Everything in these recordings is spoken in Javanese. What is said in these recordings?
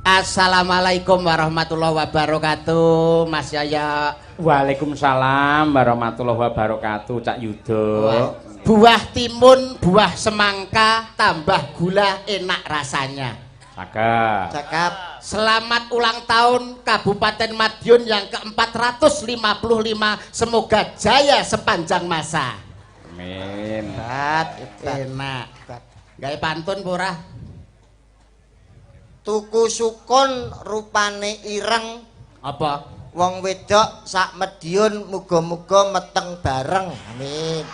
Assalamualaikum warahmatullahi wabarakatuh, Mas Yaya. Waalaikumsalam warahmatullahi wabarakatuh, Cak Yudo. Buah timun, buah semangka, tambah gula enak rasanya. Cakep. Selamat ulang tahun Kabupaten Madiun yang ke-455. Semoga jaya sepanjang masa. Amin. Enak. Gawe pantun pura. Tuku sukun rupane ireng. Apa? Wong wedok sak Madiun muga-muga meteng bareng. Amin.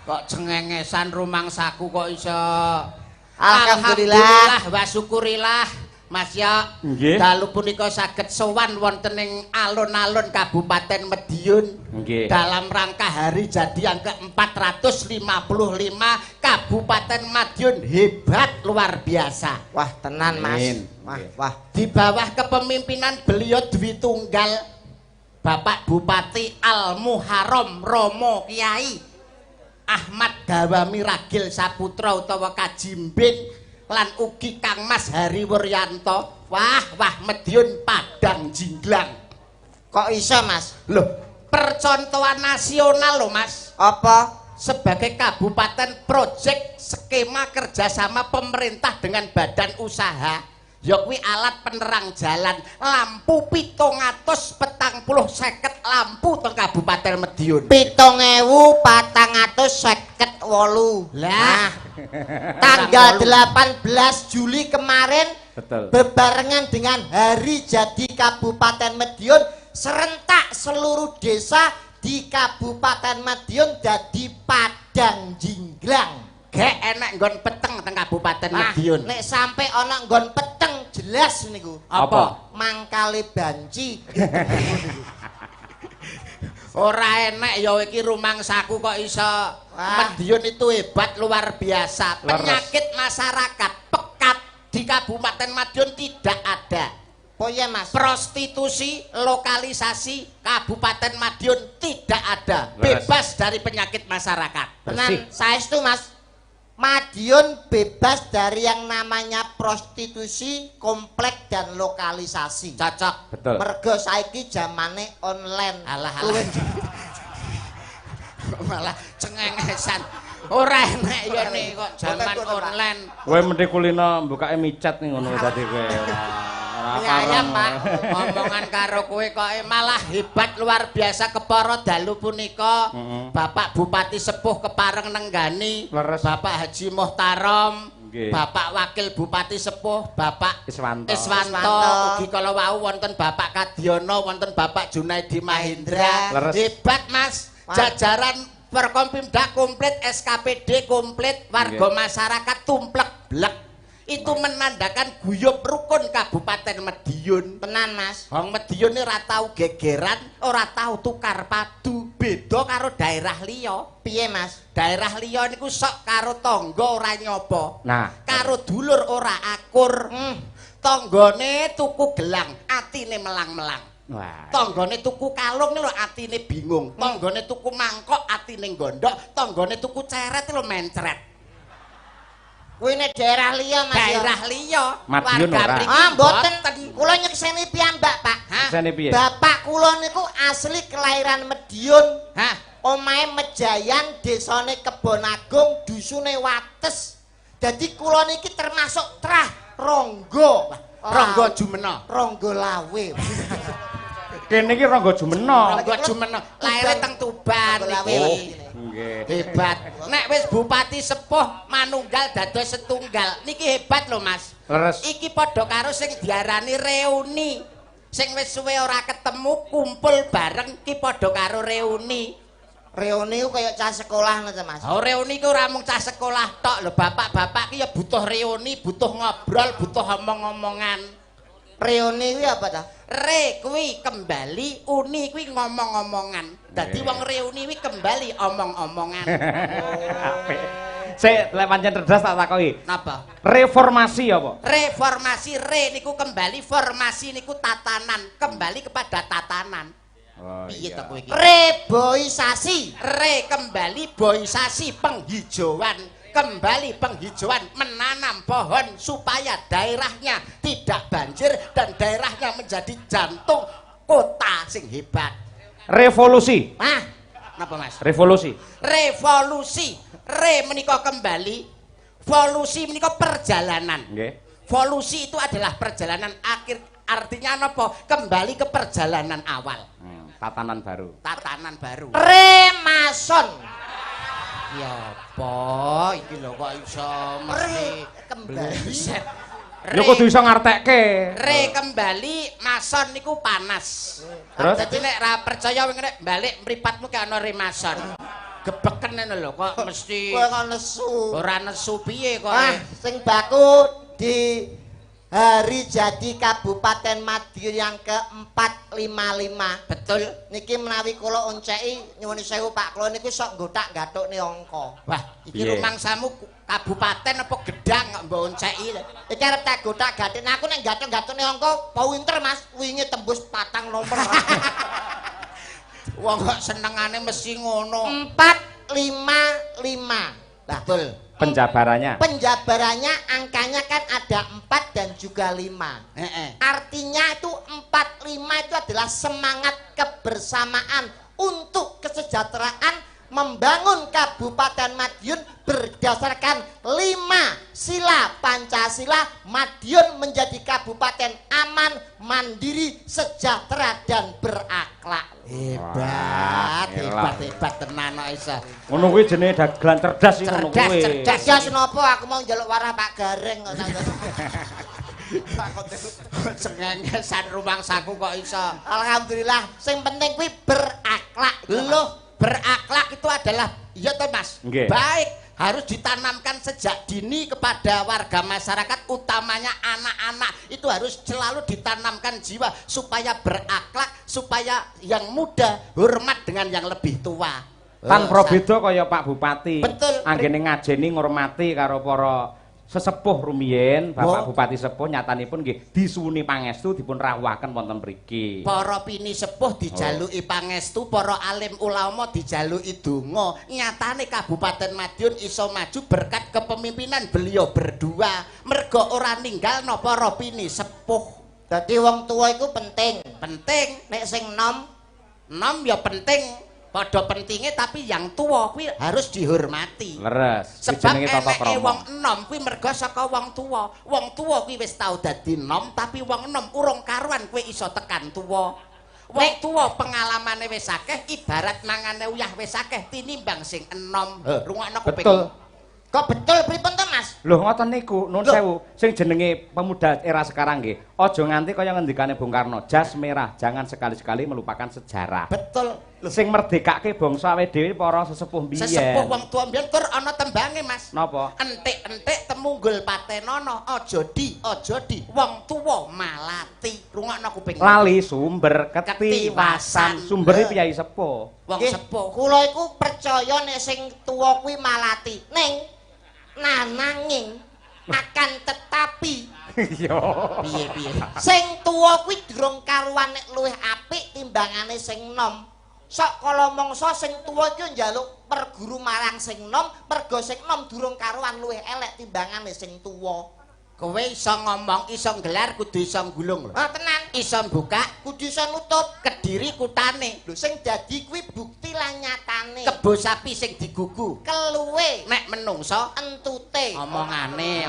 Kok cengengesan rumangsaku kok iso. Alhamdulillah wa syukurillah, Mas Ya. Nggih. Dalu punika saged sowan wonten ing alun-alun Kabupaten Madiun. Nggih. Dalam rangka hari jadi yang ke-455 Kabupaten Madiun hebat luar biasa. Wah, tenan Mas. Amin. Wah. Di bawah kepemimpinan beliau Dwi Tunggal Bapak Bupati Al Muharram Romo Kiai Ahmad Dawami Ragil Saputra utawa Kajimbing lan ugi Kang Mas Hari Wuryanto. Wah Madiun padang jinglang. Kok iso Mas? Loh, percontohan nasional loh Mas. Apa? Sebagai kabupaten proyek skema kerjasama pemerintah dengan badan usaha. Yokwi alat penerang jalan, lampu 750 lampu teng Kabupaten Madiun. 7.458. Lah, tanggal 18 Juli kemarin Betul. bebarengan dengan hari jadi Kabupaten Madiun, serentak seluruh desa di Kabupaten Madiun dadi padang jinglang. gek enak nggon peteng teng Kabupaten Madiun. Nek sampai ana nggon peteng jelas niku. Apa? Mangkale banci. Ora enek ya iki rumangsaku kok iso. Madiun itu hebat luar biasa. Penyakit masyarakat pekat di Kabupaten Madiun tidak ada. Oh iya Mas. Prostitusi, lokalisasi Kabupaten Madiun tidak ada. Bebas dari penyakit masyarakat. Tenan, saestu Mas. Madiun bebas dari yang namanya prostitusi, komplek dan lokalisasi. Cocok. Betul. Mergo saiki zamane online. Alah. Malah cengengesan. Ora enek ya nih kok zaman online. Kowe mesti kulino mbukake micat ning ngono tadi kowe. Ya Pak, omongan karo kowe kok malah hebat luar biasa kepara dalu punika. Bapak Bupati Sepuh kepareng nenggani, Bapak Haji Muhtarom, Bapak Wakil Bupati Sepuh, Bapak Iswanto. Ugi kala wau wonten Bapak Kadiono, wonten Bapak Junaidi Mahindra. Hebat Mas. Jajaran Perkompimda komplit, SKPD komplit, warga masyarakat tumplek blek. Itu menandakan guyub rukun Kabupaten Madiun. Tenan Mas. Wong Madiun ini ora tau gegeran, ora tau tukar padu. Beda karo daerah liya. Piye Mas? Daerah liya niku sok karo tangga ora nyoba. Nah, karo dulur ora akur. Tanggane tuku gelang, atine melang-melang. wah. Tanggane tuku kalung lho atine bingung. Tanggane tuku mangkok atine gondok. Tanggane tuku ceret lho mencret. Kuwi nek daerah liya Mas. Daerah liya. Madiun ora. Mboten. Kula nyekseni piyambak, Pak. Sene piye? Bapak kula niku asli kelahiran Madiun. Hah? Omahe Mejayan, desane Kebonagung, dusune Wates. Dadi kula niki termasuk trah Ronggo. Ronggo Jumena. Ronggo Lawe. Kene iki Ronggo Jumena. Ronggo Jumena. Laire teng Tuban iki. Nggih. Hebat. Nek wis bupati sepuh manunggal dados setunggal. Niki hebat lho Mas. Leres. Iki padha karo sing diarani reuni. Sing wis suwe ora ketemu kumpul bareng iki padha karo reuni. Reuni ku kaya cah sekolah ngono Mas. Oh, reuni ku ora mung cah sekolah tok lho, bapak-bapak ki ya butuh reuni, butuh ngobrol, butuh omong-omongan. Reuni kuwi apa ta? Re kuwi kembali, uni kuwi ngomong-omongan. Dadi wong reuni kuwi kembali omong-omongan. Apik. Sik, lek pancen cerdas tak takoki. Napa? Reformasi apa? Reformasi re niku kembali, formasi niku tatanan, kembali kepada tatanan. Oh, Piye iya. to kowe iki? Reboisasi. Re kembali boisasi penghijauan kembali penghijauan, menanam pohon supaya daerahnya tidak banjir dan daerahnya menjadi jantung kota sing hebat. Revolusi. Ah, napa Mas? Revolusi. Revolusi. Re menika kembali, volusi menika perjalanan. Nggih. Volusi itu adalah perjalanan akhir, artinya apa? Kembali ke perjalanan awal. Tatanan baru. Tatanan baru. Remason. Ya apa? Iki lho kok iso mesti Kembali. Ya kudu iso ngartekke. Re kembali mason niku panas. Terus? Dadi nek ra percaya wing nek balik mripatmu ki ana re mason. Gebeken ngono lho kok mesti Kowe kok nesu. ora nesu piye kok. Ah, sing baku di hari jadi Kabupaten Madiun yang ke-455. Betul. Niki menawi kula onceki nyuwun sewu Pak, kula niku sok nggotak-gathukne angka. Wah, iki Piye? rumangsamu kabupaten apa gedang kok mbok onceki. Iki arep tak gotak-gathukne. Aku nek gathuk-gathukne angka pinter Mas, wingi tembus 4 nomor. Wong kok senengane mesti ngono. 455. Nah, Betul. Penjabarannya. penjabarannya angkanya kan ada 4 dan juga 5. Heeh. Artinya itu 45 itu adalah semangat kebersamaan untuk kesejahteraan membangun Kabupaten Madiun berdasarkan 5 sila Pancasila. Madiun menjadi kabupaten aman, mandiri, sejahtera dan berakhlak. Hebat, Wah, hebat, hebat tenan kok iso. Ngono kuwi jenenge dagelan cerdas iki ngono Cerdas, kuwi. cerdas. Cerdas napa aku mau njaluk warah Pak Gareng kok. Cengengesan rumangsaku kok iso. Alhamdulillah, sing penting kuwi berakhlak. Loh, berakhlak itu adalah iya toh Mas. Nggih. Baik, harus ditanamkan sejak dini kepada warga masyarakat, utamanya anak-anak. Itu harus selalu ditanamkan jiwa supaya berakhlak, supaya yang muda hormat dengan yang lebih tua. Tan probeda kaya Pak Bupati. Betul. Anggene ngajeni ngurmati karo para sesepuh rumiyin, Bapak Oh. Bupati sepuh nyatanipun nggih disuwuni pangestu dipun rawuhaken wonten mriki. Para pini sepuh dijaluki pangestu, para alim ulama dijaluki donga. Nyatane Kabupaten Madiun iso maju berkat kepemimpinan beliau berdua. Mergo ora ninggalno para pini sepuh. Dadi wong tua iku penting. Penting, Nek sing nom nom ya penting. Padha pentinge tapi yang tua kuwi harus dihormati. Leres. Iki Sebab jenenge tata eneke krama. wong enom kuwi mergo saka wong tuwa. Wong tuwa kuwi wis tau dadi enom, tapi wong enom urung karuan kuwi iso tekan tuwa. Wong tuwa pengalamane wis akeh, ibarat mangane uyah wis akeh tinimbang sing enom. Rungokno kuping. Betul. kok betul pripun to Mas? Lho ngoten niku, nuwun sewu. Sing jenenge pemuda era sekarang nggih, aja nganti kaya ngendikane Bung Karno, jas merah, jangan sekali-sekali melupakan sejarah. Betul. Sing merdekake bangsa awake dhewe para sesepuh mbiyen. Sesepuh wong tuwa mbiyen kur ana tembange Mas. Napa? Entik-entik temunggul patenono, aja di, wong tuwa malati. Rungokno kuping. Lali sumber Ketiwasan. ketiwasan. Sumbere piyai sepuh. Wong Nggih, sepuh. kula iku percaya nek sing tuwa kuwi malati. Ning nananging akan tetapi Iya. Piye-piye. sing tuwa kuwi durung karuan nek luwih apik timbangane sing nom. Sok kala mangsa sing tuwa iki njaluk perguru marang sing nom, mergo sing nom durung karuan luwih elek timbangane sing tuwa. Kowe iso ngomong, iso nggelar, kudu iso gulung lho. Ah tenan, Iso buka, kudu iso nutup. kediri kutane. Lho sing dadi kuwi bukti lan nyatane. Kebo sapi sing digugu. Keluwe Nek menungso entute. omongane.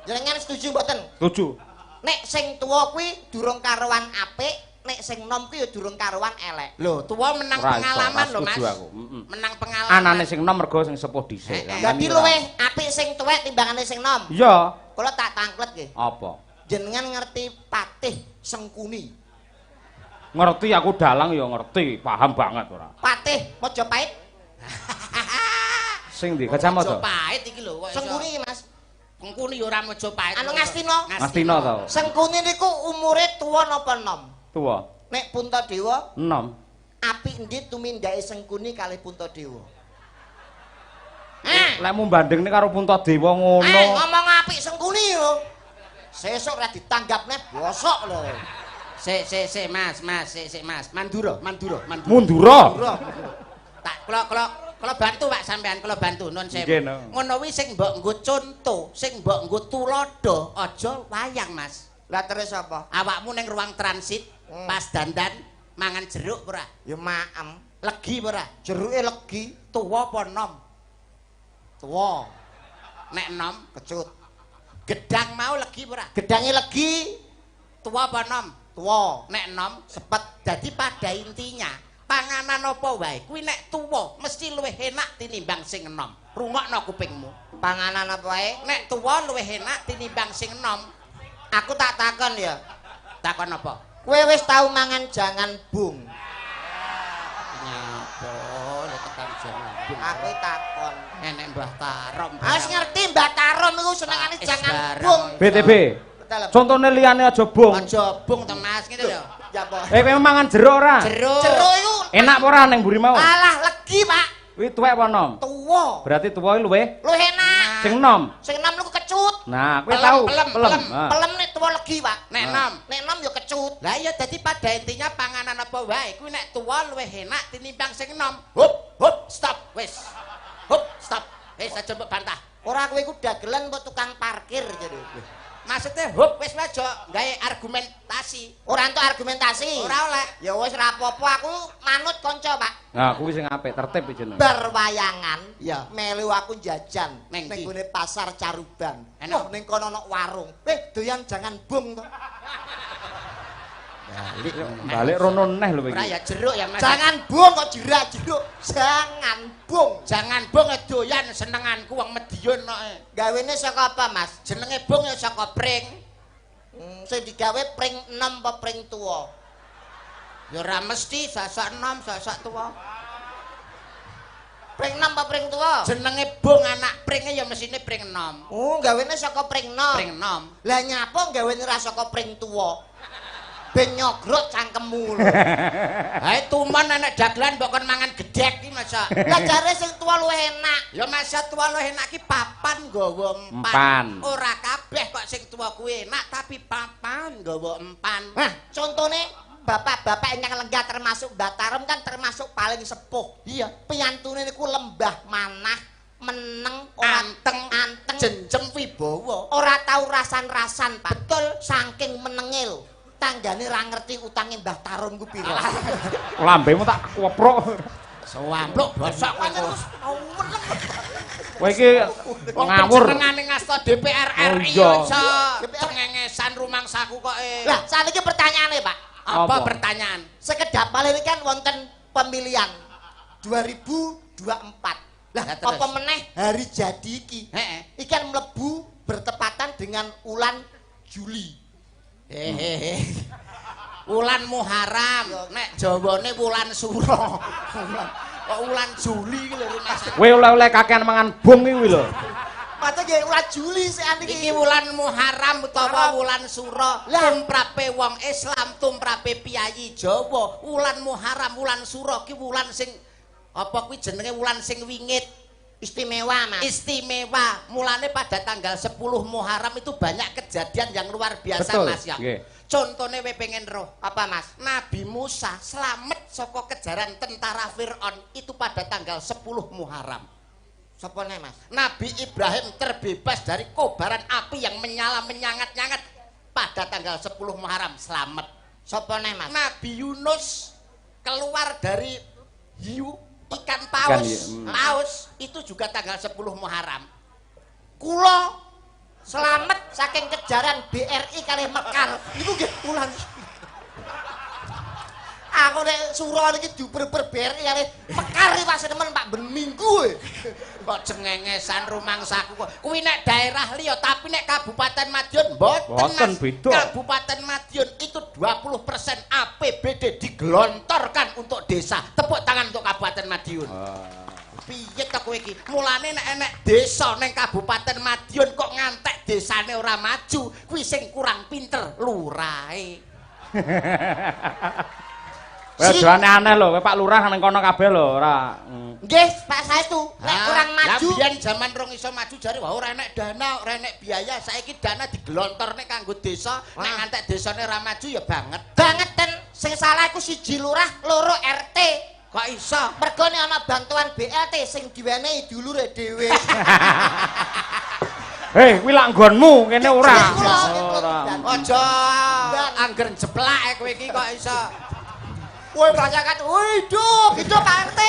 Jenengan setuju mboten? Setuju. Nek sing tuwa kuwi durung karuan apik, nek sing nom kuwi ya durung karuan elek. Lho, tuwa menang Ora iso, pengalaman ora lho, Mas. setuju aku. Menang pengalaman. Anane sing nom mergo sing sepuh dhisik. Dadi luwih apik sing tuwek timbangane sing nom. Iya. Kula tak tangklet nggih. Apa? Jenengan ngerti Patih Sengkuni. Ngerti aku dalang ya ngerti, paham banget ora. Patih Mojopahit. Sing ndi kacamata? Mojopahit iki lho kok iso. Sengkuni Mas. Pengkuni ya ora Mojopahit. Anu Ngastina. Ngastina to. Sengkuni niku umure tuwa napa nom? Tuwa. Nek Puntadewa Enom. apik endi tumindake Sengkuni kalih Puntadewa? Lek mu bandingne karo Puntadewa ngono. Ngomong apik Sengkuni lho. Sesuk ora ditanggapne bosok lho. Sik, Mas. Mandura. Mundura. Bro. Tak kula Kula bantu Pak sampean, kula bantu nuwun sewu. Nggih, no. Ngono kuwi sing mbok nggo conto, sing mbok nggo tulodo, aja wayang, Mas. Lah terus apa? Awakmu ning ruang transit, pas dandan mangan jeruk ora? Ya maem. Legi ora? Jeruke legi, Tuwa apa nom? tuwa, Nek nom, kecut. gedang mau legi ora? Gedange legi, Tuwa apa nom? tuwa. Nek nom sepet. Jadi pada intinya panganan apa wae kuwi nek tuwa mesti luwih enak tinimbang sing enom. Rungokno kupingmu. Panganan apa wae? Nek tuwa luwih enak tinimbang sing enom. Aku tak takon ya. Takon apa? Kowe wis tau mangan jangan bung? Nyapa lek tekan jangan. Aku takon. Enek Mbah Tarom. Wis ngerti Mbak Tarom iku senengane jangan bung. BTB. Contone liyane aja bung. Aja bung to Mas ngene lho. Ya apa? Kowe mangan jeruk ora? Jeruk. Jeruk iku Enak apa ora ning mburi mau? alah legi, Pak. Kuwi tuwek apa nom? Tuwa. Berarti tuwa luwih Luwih enak. sing nom. Sing enom niku kecut. Nah, kowe Pelem, tahu pelem, pelem. Ah. Pelem nek tuwa legi, Pak. Nek enom. Nek enom ya kecut. Lah iya dadi pada intinya panganan apa wae kuwi nek tuwa luwih enak tinimbang sing enom. Hup, stop, wis. Hup, stop. Aja mbok bantah. Ora kowe iku dagelan mbok tukang parkir jadi. Maksudnya hup wis aja gawe argumentasi. Ora entuk argumentasi. Ora oleh. Ya wis ra apa-apa aku manut kanca, Pak. Nah, kuwi sing apik, tertib iki jenenge. Bar wayangan, Ya. melu aku jajan Neng ning ndi? gone pasar Caruban. Enak. Wah, ning kono ana warung. Doyan jangan bung to. Balik rono neh lho Ora iki. ya jeruk ya Mas. Jangan bung kok jerak jeruk. Jangan bung. Jangan bung doyan senenganku wong Madiun kok. Gawene saka apa, Mas? Jenenge bung ya saka pring. Sing digawe pring enom apa pring tuwa? Ya ora mesti sasak enom, sasak tuwa. Pring enom apa pring tuwa? Jenenge bung anak pringe ya mesine pring enom. Oh, gawene saka pring enom. Pring enom. Lah nyapa gawene ra saka pring tuwa? Ben nyogrot cangkemmu lho. Hae tuman anak dagelan mbok kon mangan gedhek iki masa. Lah jare sing tuwa luwih enak. Ya masa tuwa luwih enak ki papan nggawa empan. Empan. Ora kabeh kok sing tuwa kuwi enak tapi papan nggawa empan. Nah, contone bapak-bapak ingkang lenggah termasuk Mbak Tarom kan termasuk paling sepuh. Iya, Piyantune niku lembah manah, meneng, ora anteng, jenjem wibawa. ora tau rasan-rasan, Pak. Betul. Saking menenge lho. Tanggane ra ngerti utange Mbah Tarom ku piro. Lambemu tak koprok. Sewampluk bosok kowe. Kowe iki ngawur. Senengane ngasta DPR Oh, RI iya. aja cengengesan rumangsaku kok. Lah, saniki pertanyaane, Pak. Apa Apa? pertanyaan? Sekedap malih kan wonten pemilihan 2024. Lah, Ya, terus? apa meneh hari jadi iki? Heeh. Iki kan mlebu bertepatan dengan ulan Juli. Hehehe. Wulan Muharram, nek Jawane wulan Sura. Kok wulan Juli iki lho Mas. Kowe oleh-oleh kakean mangan bung iki lho. Mate nggih ulan Juli sik Iki niki. wulan Muharram utawa wulan Sura. Tumrape wong Islam, tumrape piyayi Jawa, wulan Muharram, wulan Sura ki wulan sing apa kuwi jenenge wulan sing wingit. Istimewa, Mas. Istimewa. Mulane pada tanggal 10 Muharram itu banyak kejadian yang luar biasa Betul, Mas ya. nggih. Contone we pengen roh. Apa, Mas? Nabi Musa selamat saka kejaran tentara Fir'aun itu pada tanggal 10 Muharram. Sapa nih, Mas? Nabi Ibrahim terbebas dari kobaran api yang menyala menyangat-nyangat pada tanggal 10 Muharram selamat. Sapa nih, Mas? Nabi Yunus keluar dari hiu ikan Ikan, paus. iya. Paus itu juga tanggal 10 Muharram. Kula selamat saking kejaran BRI kali Mekar. Niku nggih ulan. Aku nek Sura niki diuber-uber BRI kali Mekar iki pas temen Pak ben minggu e. Kok cengengesan rumangsaku kok. Kuwi nek daerah liya tapi nek Kabupaten Madiun mboten. Mboten, Mas. beda. Kabupaten Madiun itu 20% APBD digelontorkan untuk desa. Tepuk tangan untuk Kabupaten Madiun. Piye ta kowe iki? Mulane nek enek desa ning Kabupaten Madiun kok ngantek desane ora maju, kuwi sing kurang pinter lurahe. Kowe aja aneh lho, kowe Pak Lurah nang kono kabeh lho, ora. Nggih, Pak Saestu, nek kurang Lah maju. biyen zaman rong iso maju jare wah ora enek dana, ora enek biaya. Saiki dana digelontorne kanggo desa, nek ngantek desane ora maju ya banget. Bangeten sing salah iku siji lurah, loro RT. Kok iso? Mergo nek ana bantuan BLT sing diwenehi dulure dhewe. Hei, kuwi lak nggonmu kene ora. Aja angger jeplak kowe iki kok iso. Kowe banyakan, hidup Pak RT.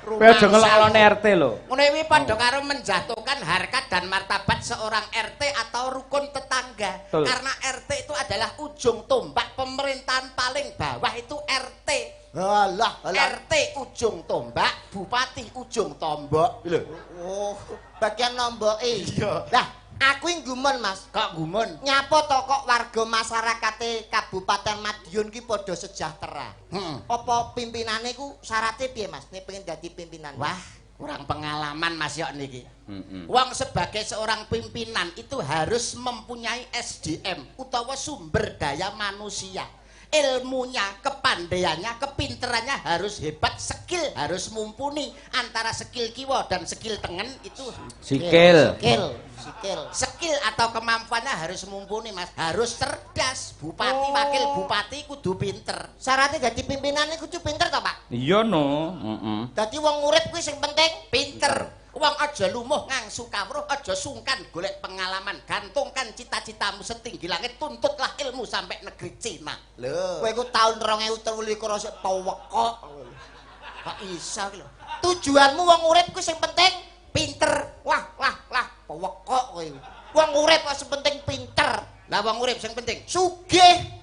Kowe aja ngelokne RT lho. Ngono iki padha karo menjatuhkan harkat dan martabat seorang RT atau rukun tetangga. Betul. Karena RT itu adalah ujung tombak pemerintahan paling bawah itu RT. Alah, RT ujung tombak, bupati ujung tombak. Lho. Oh, bagian nomboke. Iya. Lah, aku iki gumun, Mas. Kok gumun? Nyapa to kok warga masyarakate Kabupaten Madiun ki padha sejahtera. Apa pimpinane ku syaratnya piye, Mas? Nek pengen dadi pimpinan. Wah, kurang pengalaman Mas yok niki. Wong sebagai seorang pimpinan itu harus mempunyai SDM utawa sumber daya manusia. Ilmunya, kepandaiannya, kepinterannya harus hebat, skill harus mumpuni. Antara skill kiwa dan skill tengen itu Sikil. Skill atau kemampuannya harus mumpuni, Mas. Harus cerdas. Bupati, wakil bupati kudu pinter. Syaratnya dadi pimpinan iku kudu pinter to, Pak? Iya no. Dadi wong urip kuwi sing penting Pinter. Wong aja lumuh ngangsu kawruh, aja sungkan golek pengalaman, gantungkan cita-citamu setinggi langit, tuntutlah ilmu sampai negeri Cina. Lho, kowe iku taun 2023 sik pewekok. kok iso lho. Tujuanmu wong urip kuwi sing penting Pinter. wah pewekok kowe. Wong urip kok sing penting pinter. Lah wong urip sing penting Sugih.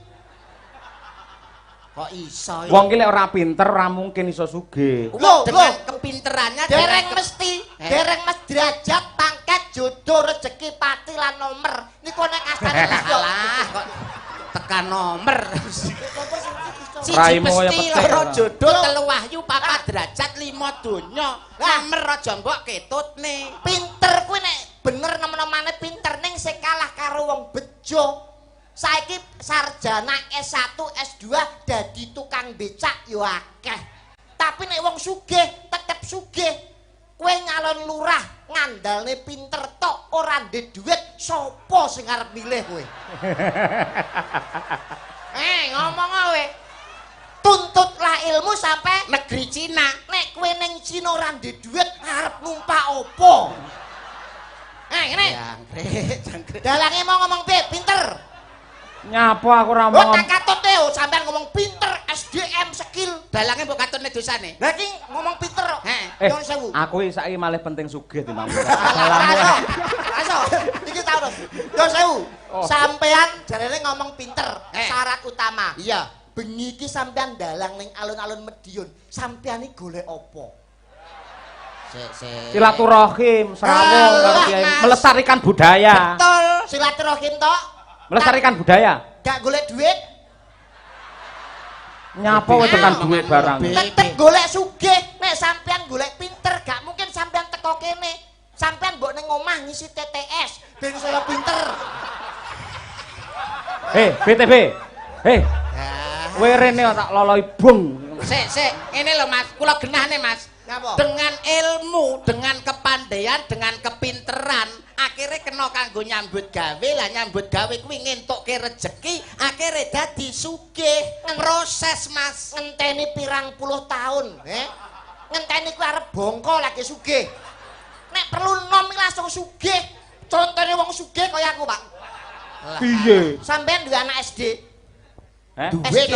kok iso. Wong ki lek ora pinter ora mungkin iso sugih. Wong dengan kepinterannya Dereng mesti, dereng mes derajat, pangkat, jodoh, rezeki, pati lan nomor. Niku nek astane Alah, kok tekan nomor. Siji Raimu kaya mesti, petik, loro ora. jodoh, telu wahyu, papat derajat, 5 donya. Nomor aja mbok ketutne. pinter kuwi nek bener nemen-nemane pinter ning sing kalah karo wong bejo. Saiki sarjana S1, S2 dadi tukang becak yo akeh. Tapi nek wong sugih tetep sugih. Kowe nyalon lurah ngandalne pinter tok ora ndek dhuwit, sapa sing arep milih kowe? Ngomong kowe. Tuntutlah ilmu sampai Negeri Cina. nek kowe ning Cina ora ndek dhuwit arep numpak apa? Ngene. Jangkrik. Dalange mau ngomong piye? Pinter. Nyapa aku ora Oh, ngomong. tak katut yo sampean ngomong pinter, SDM skill. Dalange mbok katune dosane. Lah iki ngomong pinter. Nyuwun sewu. Aku saiki malah penting sugih timbang. Aso. Iki tau to. Nyuwun sewu. Sampean jarene ngomong pinter, syarat utama. Iya. Bengi iki sampean dalang ning alun-alun Madiun. Sampean iki golek apa? Silaturahim, serawung karo kiai, melestarikan budaya. Betul, silaturahim tok. Melestarikan budaya. Gak golek duit, Nyapa wis tekan duit barang. tetep golek sugih. Nek sampean golek pinter, gak mungkin sampean teko kene. Sampean mbok ning omah ngisi TTS ben saya pinter. BTB. Kowe rene tak loloi bung. Sik, ngene lho Mas, kula genahne Mas. Napa? Dengan ilmu, dengan kepandaian, dengan kepinteran, akhirnya kena kanggo nyambut gawe lah, nyambut gawe kuwi ngentukke rezeki, akhirnya dadi sugih. Proses Mas. Ngenteni pirang puluh tahun, ngenteni kuwi arep bongko lagi sugih. Nek perlu nom langsung sugih. Contone wong sugih kaya aku, Pak. Piye? Sampeyan duwe anak SD.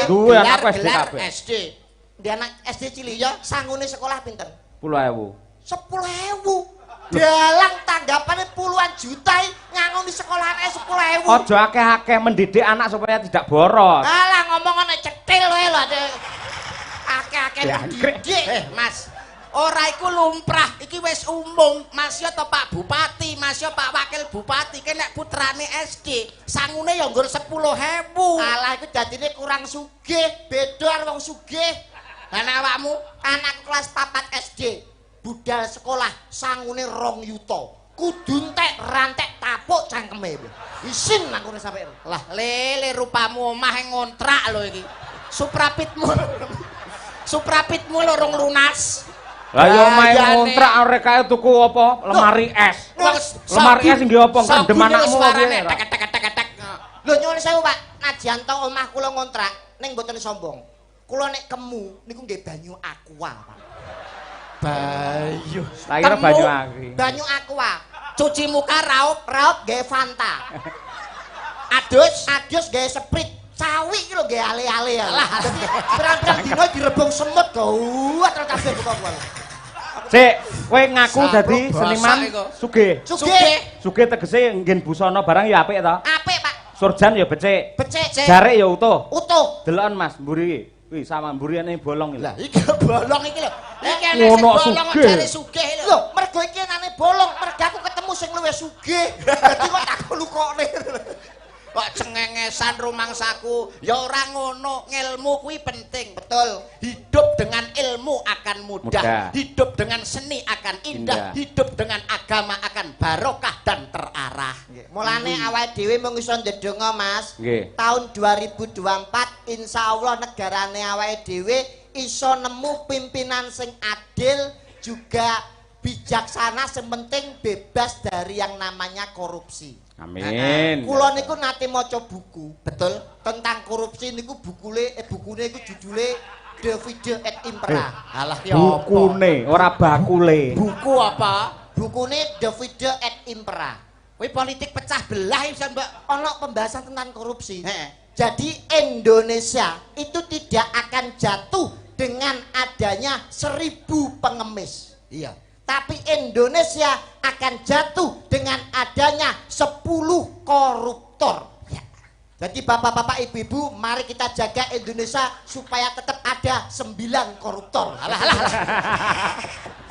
Duwe anak SD gelar kabeh. SD. Duwe anak SD cilik ya, sangune sekolah pinten? 10.000. 10.000. Dalang tanggapane puluhan juta ngangoni sekolahane 10.000. Aja akeh-akeh mendidik anak supaya tidak boros. Alah ngomong ana cetil wae lho. Akeh-akeh Jangkrik. didik. Mas, ora iku lumrah, iki wis umum. Mas yo to Pak Bupati, Mas yo Pak Wakil Bupati, nek putrane SD, sangune yo nggur 10.000. Alah iku dadine kurang sugih, beda karo wong sugih. Lah awakmu Anak kelas 4 SD, budal sekolah sangune 2 yuta. Kudu entek rantek tapuk cangkeme. Isin nangkune sampe. lah lele rupamu omah ngontrak lho iki. Suprapitmu lorong lunas. Lah yo main Gayane. ngontrak arek kae tuku apa? Lemari es. Lemari es nggih apa? Kendem anakmu piye? Tek. Lho nyuwun sewu, Pak. Najan to omah kula ngontrak ning mboten sombong. Kula nek kemu niku nggih banyu aqua, Pak. Bayu. Tak kira banyu aki. Banyu aqua. Cuci muka raup Nggih Fanta. Adus nggih Sprite. Cawi iki lho nggih ale-ale ya. Lah, pirang-pirang dina direbung semut gawat terus kabeh kok. Cek, kowe ngaku dadi seniman sugih. Sugih tegese nggen busana barang ya apik to? Apik, Pak. Surjan ya becik. Becik. Jarik ya utuh. Utuh. Deloken Mas, mburi. Wih, sama mburiane bolong iki. lah iki bolong iki lho iki ana sing Ngono bolong sugih. jare sugih lho Lho, mergo iki anane bolong, mergo aku ketemu sing luwih sugih. Dadi kok tak lukokne. kok cengengesan rumangsaku ya ora ngono ngilmu kuwi penting Betul. hidup dengan ilmu akan mudah. Mudah. Hidup dengan seni akan indah. Hidup dengan agama akan barokah dan terarah. Mulane awake dhewe mung iso ndedonga, Mas. Nggih. Tahun 2024 insyaallah negarane awake dhewe iso nemu pimpinan sing adil juga bijaksana, sing penting bebas dari yang namanya korupsi. Amin. Kula niku nate maca buku, betul, tentang korupsi niku bukune iku judule Davide et Impera. Alah ya apa? Bukune, ora bakule. Buku apa? Bukune Davide et Impera. Kuwi politik pecah belah ya Mbak. Ono pembahasan tentang korupsi. Heeh. Jadi Indonesia itu tidak akan jatuh dengan adanya 1000 pengemis. Iya. Tapi Indonesia akan jatuh dengan adanya 10 koruptor. Ya. Jadi bapak-bapak ibu-ibu, mari kita jaga Indonesia supaya tetap ada 9 koruptor. Alah alah.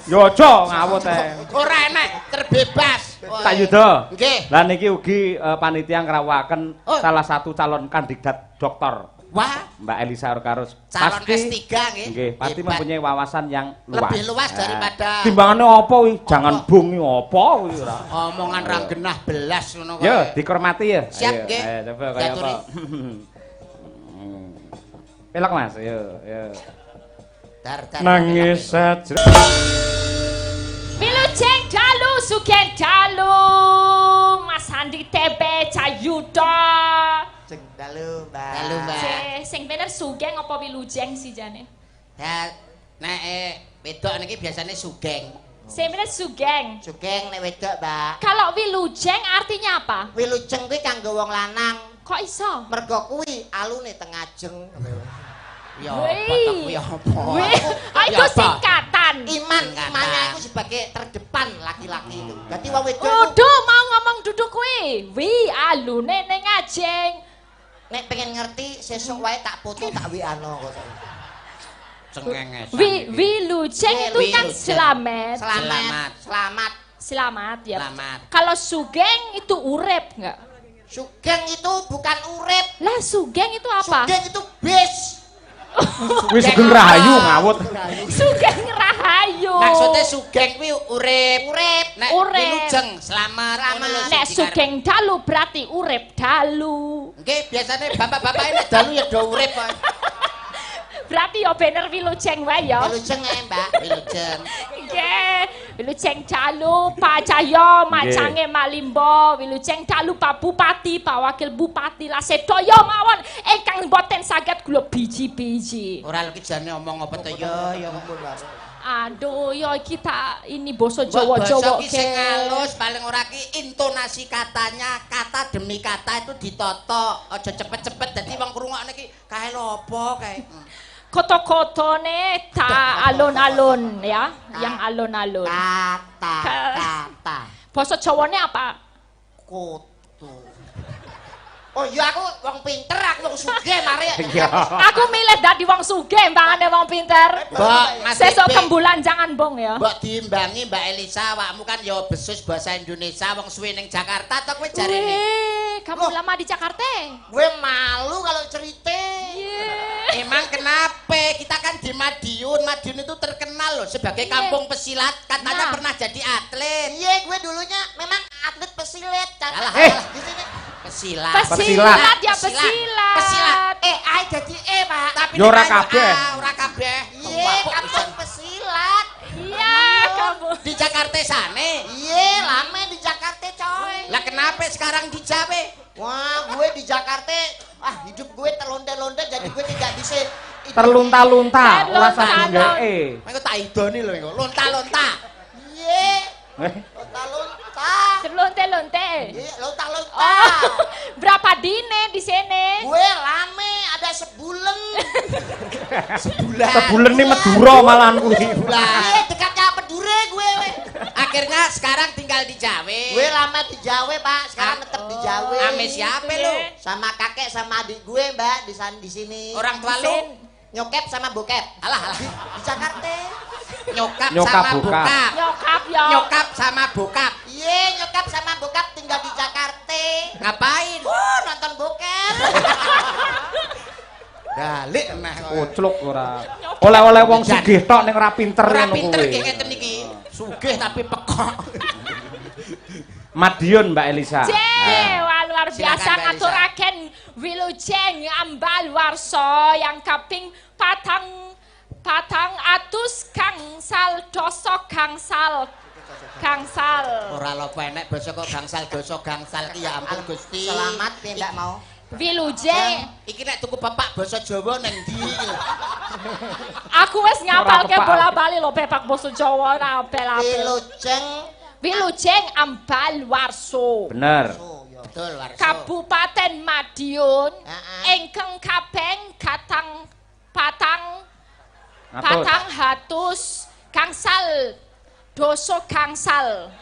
Yo aja ngawut ae. Ora enak, terbebas. Pak Yuda. Nggih. Lah niki ugi panitia ngrawakaken Oh. salah satu calon kandidat doktor. Wah, Mbak Elisa Orkarus. calon Pasti- S3 nggih. Nggih, pasti Hebat. mempunyai wawasan yang luas. Lebih luas daripada- Timbangane apa kuwi? Jangan bung iki apa kuwi ora. Omongan ra genah belas ngono Yo, kok. dihormati ya. Siap, Ayo, nggih. ayo, coba kaya Diaturi. apa. Pelok Mas, yo. Dar. Nangis saja. Wilujeng dalu sugeng dalu Mas Handi Tebe Cayuda. Sing dalu, Mbak. Dalu, Mbak. Sing bener sugeng apa wilujeng sih jane? Ya, nek wedok niki biasanya sugeng. Sing bener sugeng. Sugeng nek wedok, Mbak. Kalau wilujeng artinya apa? Wilujeng kuwi kanggo wong lanang. Kok iso? Mergo kuwi alune tengajeng. Ya Wih. apa to kuwi apa? Wih, itu Ya apa? singkatan. Imannya aku sebagai terdepan laki-laki itu. Dadi wong wedok iku Kudu mau ngomong duduk kuwi. Wi alune ning ngajeng. nek pengen ngerti sesuk wae tak foto tak WA-no kok. Cengengesan. Wilujeng itu kan Wilujeng. selamat. Selamat. Selamat ya. Selamat. Kalau sugeng itu urip enggak? Sugeng itu bukan urip. Lah sugeng itu apa? Sugeng itu bis. Wis sugeng rahayu ngawut. Sugeng rahayu. Maksudnya sugeng kuwi urip. Urip. Nek Urip. wilujeng selamat. Ngono lho sing Nek dikarep. sugeng dalu berarti urip dalu. Nggih, biasanya bapak-bapak ini dalu ya do urip kok. Berarti ya bener wilujeng wae ya. Wilujeng ae, Mbak. Wilujeng. Nggih, wilujeng dalu Pak Cahyo, macange Malimbo, wilujeng dalu Pak Bupati, Pak Wakil Bupati lah sedaya mawon ingkang mboten saged kula biji-biji. Ora lho ki jane omong apa to ya. Aduh, ya kita ini basa Jawa Jawa-Jawa ki sing halus paling ora ki intonasi katanya, kata demi kata itu ditoto. Aja cepet-cepet dadi wong krungokne ki kae lho apa kae. Koto-kotone ta alun-alun ya, yang alun-alun. Kata. Basa Jawane apa? Koto. Oh iya aku wong pinter, aku wong sugih mari. Aku milih dadi wong sugih mbangane wong pinter. Mbak, Mas Sesuk Ibe. kembulan jangan bong ya. Mbok diimbangi Mbak Elisa, awakmu kan ya besus bahasa Indonesia wong suwe ning Jakarta to kowe jarene. Weh, kamu lama di Jakarta? Gue malu kalau cerita. Iya. Emang kenapa? Kita kan di Madiun. Madiun itu terkenal loh sebagai Iya. kampung pesilat. Katanya Nah. pernah jadi atlet. Iya, gue dulunya memang atlet pesilat. Alah, Di sini. Pesilat. Pesilat ya Pesilat. pesilat. Pesilat. Ai jadi Pak. Tapi Ya ora nek kamu kabeh. Ora kabeh. Iya, Wah, kok kampung bisa- pesilat. Iya, kamu. di Jakarta sana. Iya, lama di Jakarta, coy. Lah kenapa sekarang di Jawa? Wah, gue di Jakarta, hidup gue terlonda-londa jadi gue tidak bisa Terlunta-lunta ora sanggeke. Engko tak idoni lho engko. Lonta-lonta. Piye? Lonta-lonta. Terlonte-lonte. Iya, lonta-lonta. Oh, berapa dine di sini? Gue lame ada sebulan. Sebulan ini Madura malahan kuwi. Iya, dekatnya Pedure gue. Akhirnya sekarang tinggal di Jawa. Gue lama di Jawa, Pak. Sekarang tetap di Jawa. Ame siapa lu? Sama kakek sama adik gue, Mbak, di sini. Orang tua lu? Nyokap sama bokap. Alah. Di Jakarta. Nyokap Nyokap, sama bokap. bokap. Nyokap ya. Nyokap sama bokap. Iya, nyokap sama bokap tinggal di Jakarta. Ngapain? Nonton bokep. Balik nah. Ocluk ora. Oleh-oleh wong sugih tok ning ora pinter Ora ngono pinter kuwi. ki ngeten iki. Sugih tapi pekok. Madiun Mbak Elisa. Wah, luar biasa Silakan, Mbak ngaturaken Wilujeng Ambal Warso yang kaping patang atus gangsal doso gangsal. Ora lho penek basa kok gangsal dosa gangsal ki ya ampun Gusti. Selamat ya, Mbak mau. Wilujeng. Iki nek tuku bapak basa Jawa nang ndi? Aku wis ngapalke Ora kepak. bola-bali lho pepak basa Jawa ora apel-apel. Wilujeng Ambal Warso. Bener. Betul Warso. Kabupaten Madiun Heeh. ingkang kaping patang hatus gangsal doso gangsal.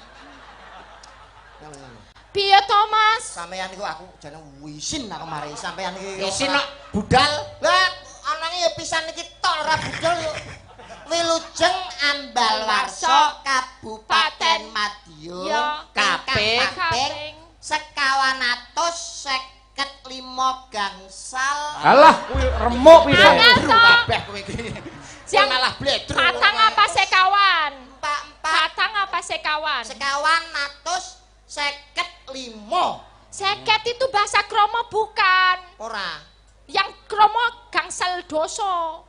Piye to Mas? Sampeyan niku aku jane wisin aku mari sampeyan iki. Isin kok budal. Lah anake ya pisan iki tok ora budal yo. Wilujeng Ambal Warso Kabupaten Madiun Ya, kaping sekawan atus 55 gangsal. Alah kuwi remuk pisan. Angel to. Kabeh kowe iki. Yang Malah bledru. patang apa sekawan? Empat Patang apa sekawan? sekawan atus 55. Seket itu bahasa kromo bukan. Ora. Yang kromo gangsal doso.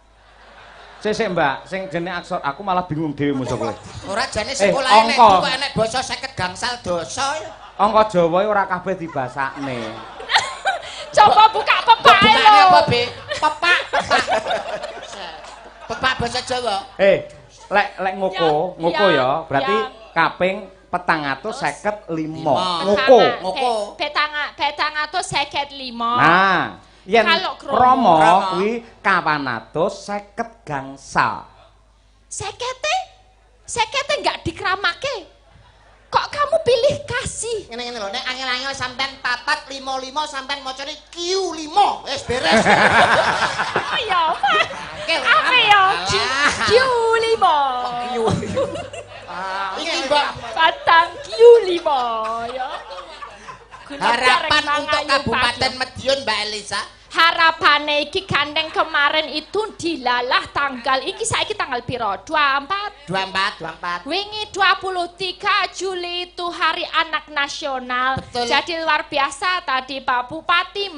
Sik Mbak, sing jenenge aksor aku malah bingung dhewe musuh kowe. Ora jane sekolah enek angka. kok enek basa 50 gangsal dosa ya. Angka Jawa ora kabeh dibasakne. Coba buka pepak Bukane lho. apa, Be? Pepak. Pepak basa Jawa. Lek ngoko Ya, ya, berarti ya. kaping 455. Ngoko. Ngoko. Petang atau seket lima. Nah, yen Kalau kromo. kromo Kromo. kuwi 450 gangsal. Sekete nggak dikeramake. Kok kamu pilih kasih? Ngene lho, nek angel-angel sampean 4455 sampean macane Q5. Wis beres. Ya apa? Apa ya? Q5. Iki Mbak, Patang Q5 ya. harapan untuk Kabupaten Madiun Mbak Elisa. Harapane iki gandeng kemarin itu dilalah tanggal iki saiki tanggal piro? 24. 24. Wingi 23 Juli itu Hari Anak Nasional. Betul. Jadi luar biasa tadi Pak Bupati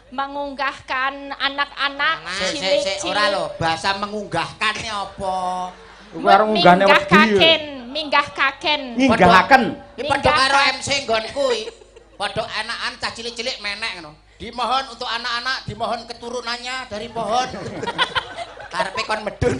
mengunggahkan anak-anak Sik ora lho, bahasa mengunggahkannya apa? Karo ngunggahne wedi. Minggahkaken. Nginggahaken. Iki padha karo MC nggonku iki. Padha anak-anak cah cilik-cilik menek ngono. Dimohon untuk anak-anak, dimohon keturunannya dari pohon. Karepe kon medun.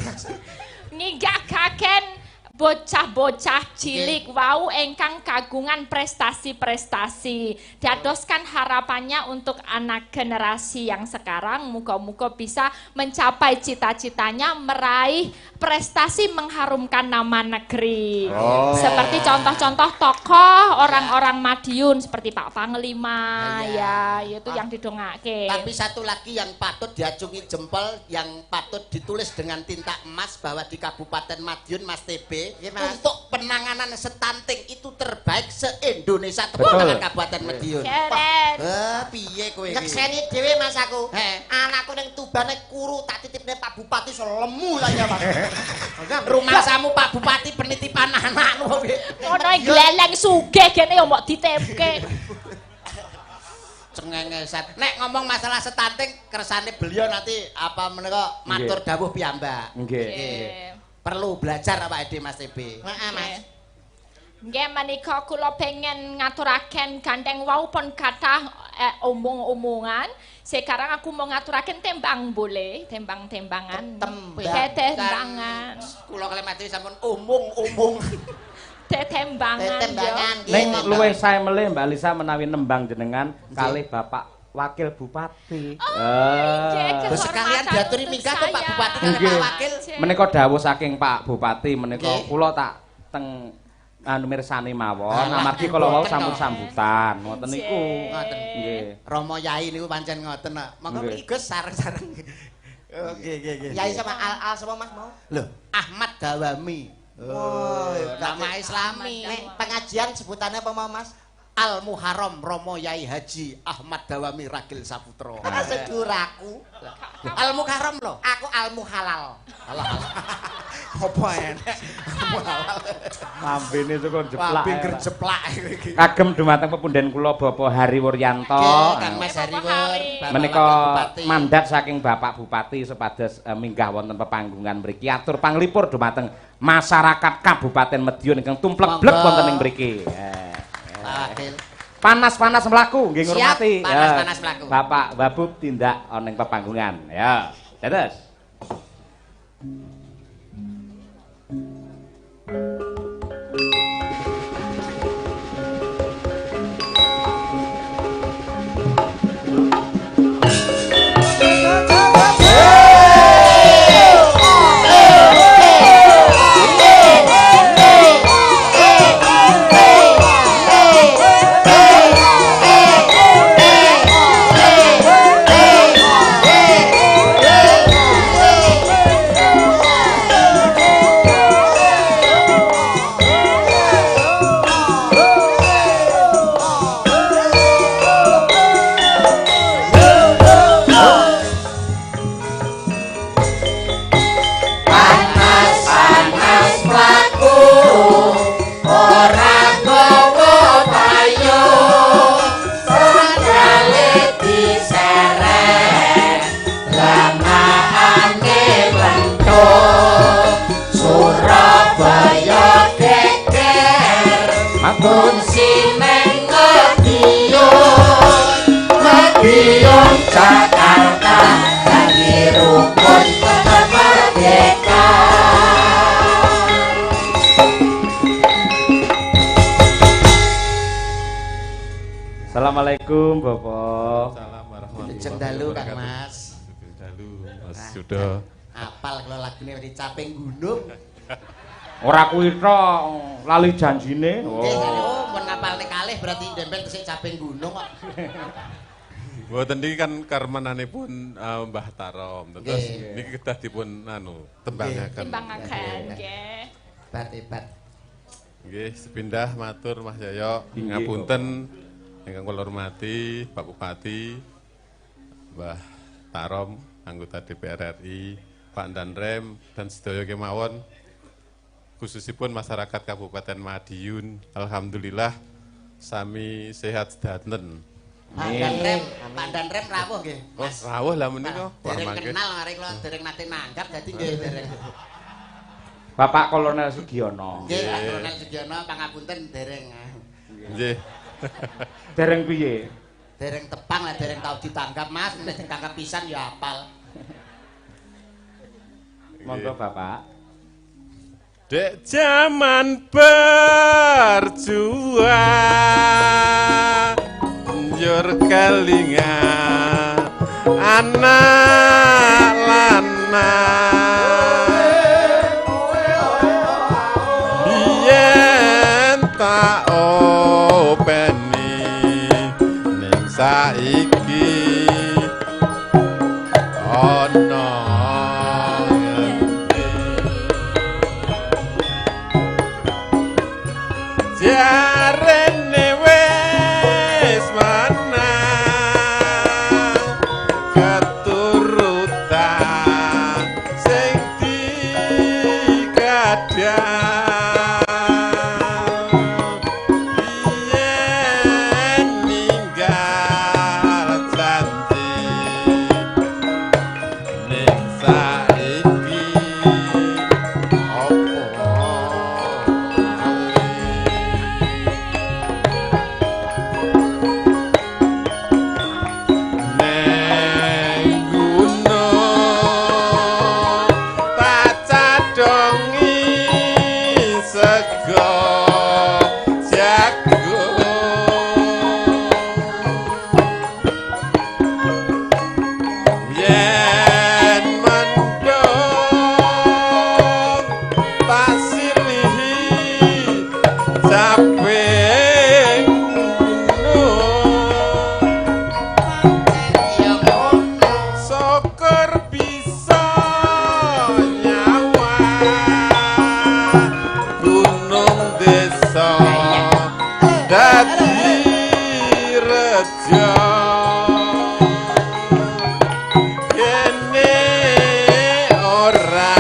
Minggahkaken bocah-bocah cilik wau engkang kagungan prestasi-prestasi. Diadoskan harapannya untuk anak generasi yang sekarang muga-muga bisa mencapai cita-citanya meraih prestasi mengharumkan nama negeri. Seperti contoh-contoh tokoh orang-orang Madiun seperti Pak Panglima ya, itu yang didongake. Tapi satu lagi yang patut diacungi jempol, yang patut ditulis dengan tinta emas bahwa di Kabupaten Madiun Mas TB Iya, Mas. untuk penanganan stunting itu terbaik se-Indonesia. Tepuk Betul. tangan Kabupaten Madiun. Keren. Piye kowe iki? nyekseni dhewe Mas aku. He. Anakku ning Tubane kuru tak titipne Pak Bupati so lemu lah ya Mas. Rumah samu Pak Bupati penitipan anak lho. Ono gleleng sugih kene yo mbok ditipke. Cengengesan. Nek ngomong masalah stunting, kersane beliau nanti apa menika matur dawuh piyambak. Nggih. Perlu belajar apa ide Mas TB? Heeh Mas. Nggih menika kula pengen ngaturaken gandeng wau pun kathah omong-omongan. Sekarang aku mau ngaturaken tembang boleh, tembang-tembangan. Tembangan. Kula kalih matri sampun omong-omong. Tembangan. Ning luwih sae melih Mbak Lisa menawi nembang jenengan kalih Bapak Wakil Bupati. Terus sekalian diaturi minggah to Pak Bupati kali Pak Wakil. Menika dawuh saking Pak Bupati menika kula tak teng mirsani mawon amargi kala wau sambut-sambutan ngoten niku. Ngoten. Nggih. Romo Yai niku pancen ngoten kok. Monggo mriki Gus sareng-sareng. Nggih. Yai sama al sama Mas mau. Lho, Ahmad Dawami. Oh, nama Islami. Nek pengajian sebutannya apa mau Mas? Al Muharram Romo Yai Haji Ahmad Dawami Ragil Saputra. Seduraku. Al Muharram lho. Aku Al Muhalal. Alah. Apa enek? Lambene cukup jeplak. Lambe gerjeplak iki. Kagem dumateng pepunden kula Bapak Hari Wuryanto. Kang Mas Hariwur. Menika mandat saking Bapak Bupati supados minggah wonten pepanggungan mriki atur panglipur dumateng masyarakat Kabupaten Madiun ingkang tumplek-blek wonten ing mriki. Wakil. Panas-panas mlaku nggih ngurmati. Panas-panas mlaku. Bapak Babub tindak ana ing pepanggungan. Ya. Dados. Assalamualaikum Bapak. Assalamualaikum warahmatullahi Cendalu Kang wabarakatuh. Mas. Cendalu Mas sudah. Apal kalau lagune di Caping Gunung. Ora kuwi tok lali janjine. Nggih, oh mun ngapalne kalih berarti dempel tesih Caping Gunung kok. Mboten niki kan karmananipun Mbah Tarom. Terus niki kedah dipun tembangaken. Tembangaken nggih. Hebat. Nggih, sepindah matur Mas Yoyo. Ngapunten ingkang kula hormati Pak Bupati, Mbah Tarom, anggota DPR RI, Pak Danrem dan sedaya kemawon. Khususipun masyarakat Kabupaten Madiun, alhamdulillah sami sehat sedanten. Pak Danrem rawuh nggih. Oh, rawuh lah menika. Dereng kenal mari kula dereng nate nanggap dadi nggih dereng. Bapak Kolonel Sugiono. Nggih, Pak Kolonel Sugiono pangapunten dereng. Nggih. Dereng piye? Dereng tepang lah dereng tau ditangkap Mas, nek ditangkap pisan ya apal. Monggo Bapak. Dek zaman berjuang njur kelingan anak lanang biyen tak openi ning saiki ana jarene wis menang keturutan sing dadi rejo kene ora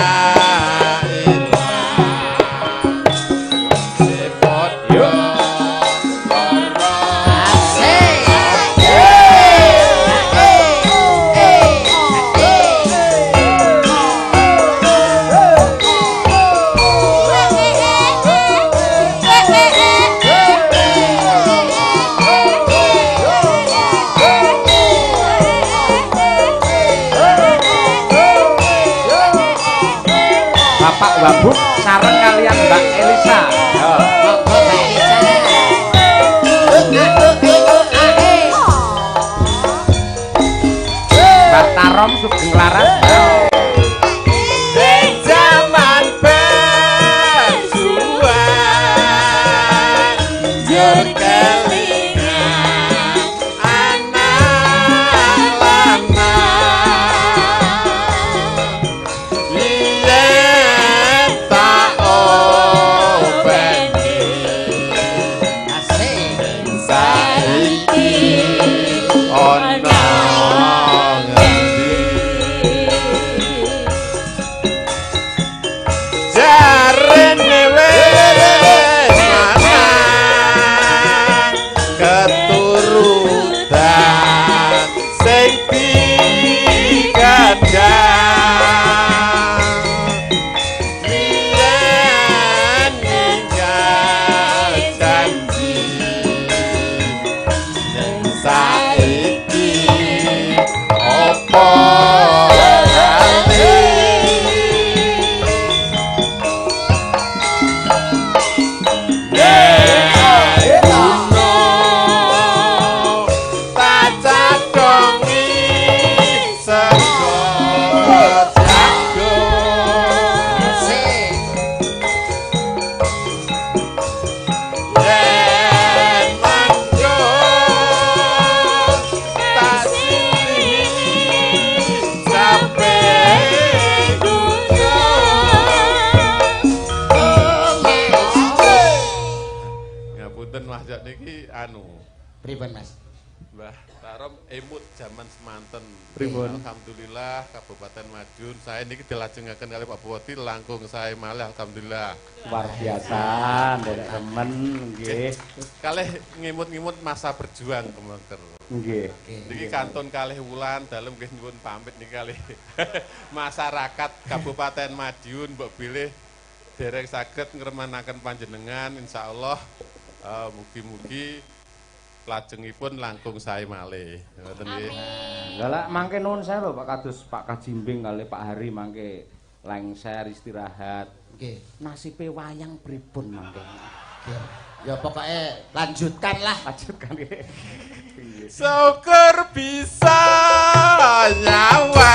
Bapak Wabuk sareng kalian Mbak Elisa. Yo. Mbak Tarom Sugeng Laras. zaman berjuang jur kelingan anak lanang liyen tak openi saiki ana jarene wis manang keturutan sing digadang biyen ninggal janji ning saiki opo lali Pripun Mas? Mbah Tarom emut zaman semanten. Pripun? Alhamdulillah Kabupaten Madiun saya niki dilajengaken kali Pak Bupati langkung saya malih alhamdulillah. Luar biasa, nderek temen nggih. Kalih ngimut-ngimut masa berjuang kemangker. Nggih. Niki kantun kalih wulan dalem nggih nyuwun pamit niki kalih masyarakat Kabupaten Madiun mbok bilih derek saged ngremanaken panjenengan insyaallah mugi-mugi lajengipun langkung sae malih. Ngoten nggih. Lah lek mangke nuwun saya lho Pak kados Pak Kajimbing kali Pak Hari mangke lengser istirahat. Nggih. Nasibe wayang pripun mangke? Nggih. Ya pokoke lanjutkan lah. Lanjutkan nggih. Syukur bisa nyawa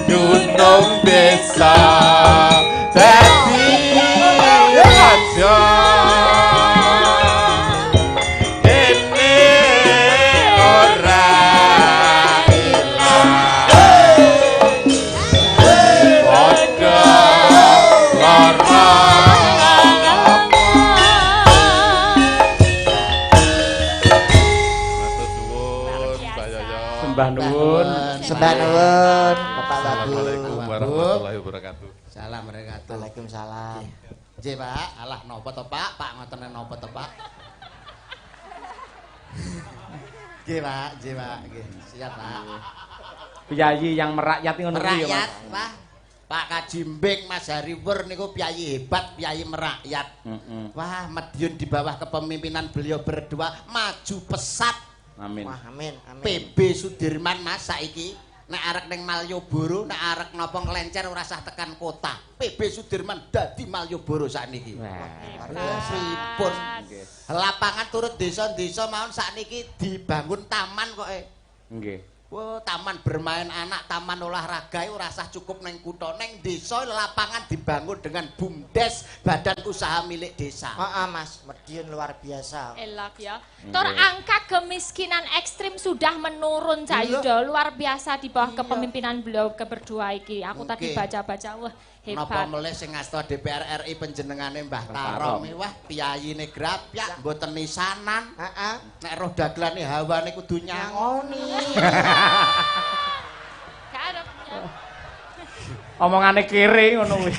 gunung desa dadi raja ini ora ilang padha lara Sembah nuwun. Sembah nuwun Bapak Wabuk. Assalamualaikum warahmatullahi wabarakatuh. Salam wabarakatuh. Waalaikumsalam. Nggih Pak, alah napa to Pak? Pak ngoten napa to Pak? Nggih Pak, nggih. Siap Pak. Piyayi yang merakyat ngono kuwi ya Merakyat, Mas. Pak. Pak Kajimbing Mas Hariwur niku piyayi hebat, piyayi merakyat. Wah, Madiun di bawah kepemimpinan beliau berdua maju pesat. Amin. Wah, amin, amin. PB Sudirman Mas saiki nek arek ning Malioboro, nek arek napa nglencer ora usah tekan kota. PB Sudirman dadi Malioboro sakniki. Pripun? Lapangan turut desa-desa mawon sakniki dibangun taman kok. Nggih. Wah, taman bermain anak, taman olahraga ora usah cukup neng kutha, neng desa lapangan dibangun dengan BUMDes, badan usaha milik desa. Heeh, Mas, Madiun luar biasa. Elok ya. Tor angka kemiskinan ekstrim sudah menurun Cayuda luar biasa di bawah kepemimpinan beliau berdua iki. Aku tadi baca-baca wah Napa Hebat. melih sing ngasta DPR RI panjenengane Mbah Tarom wah piyayine grapyak mboten nisanan. Heeh. Nek roh dagelane hawane kudu nyangoni. Karepnya. Omongane kere ngono kuwi.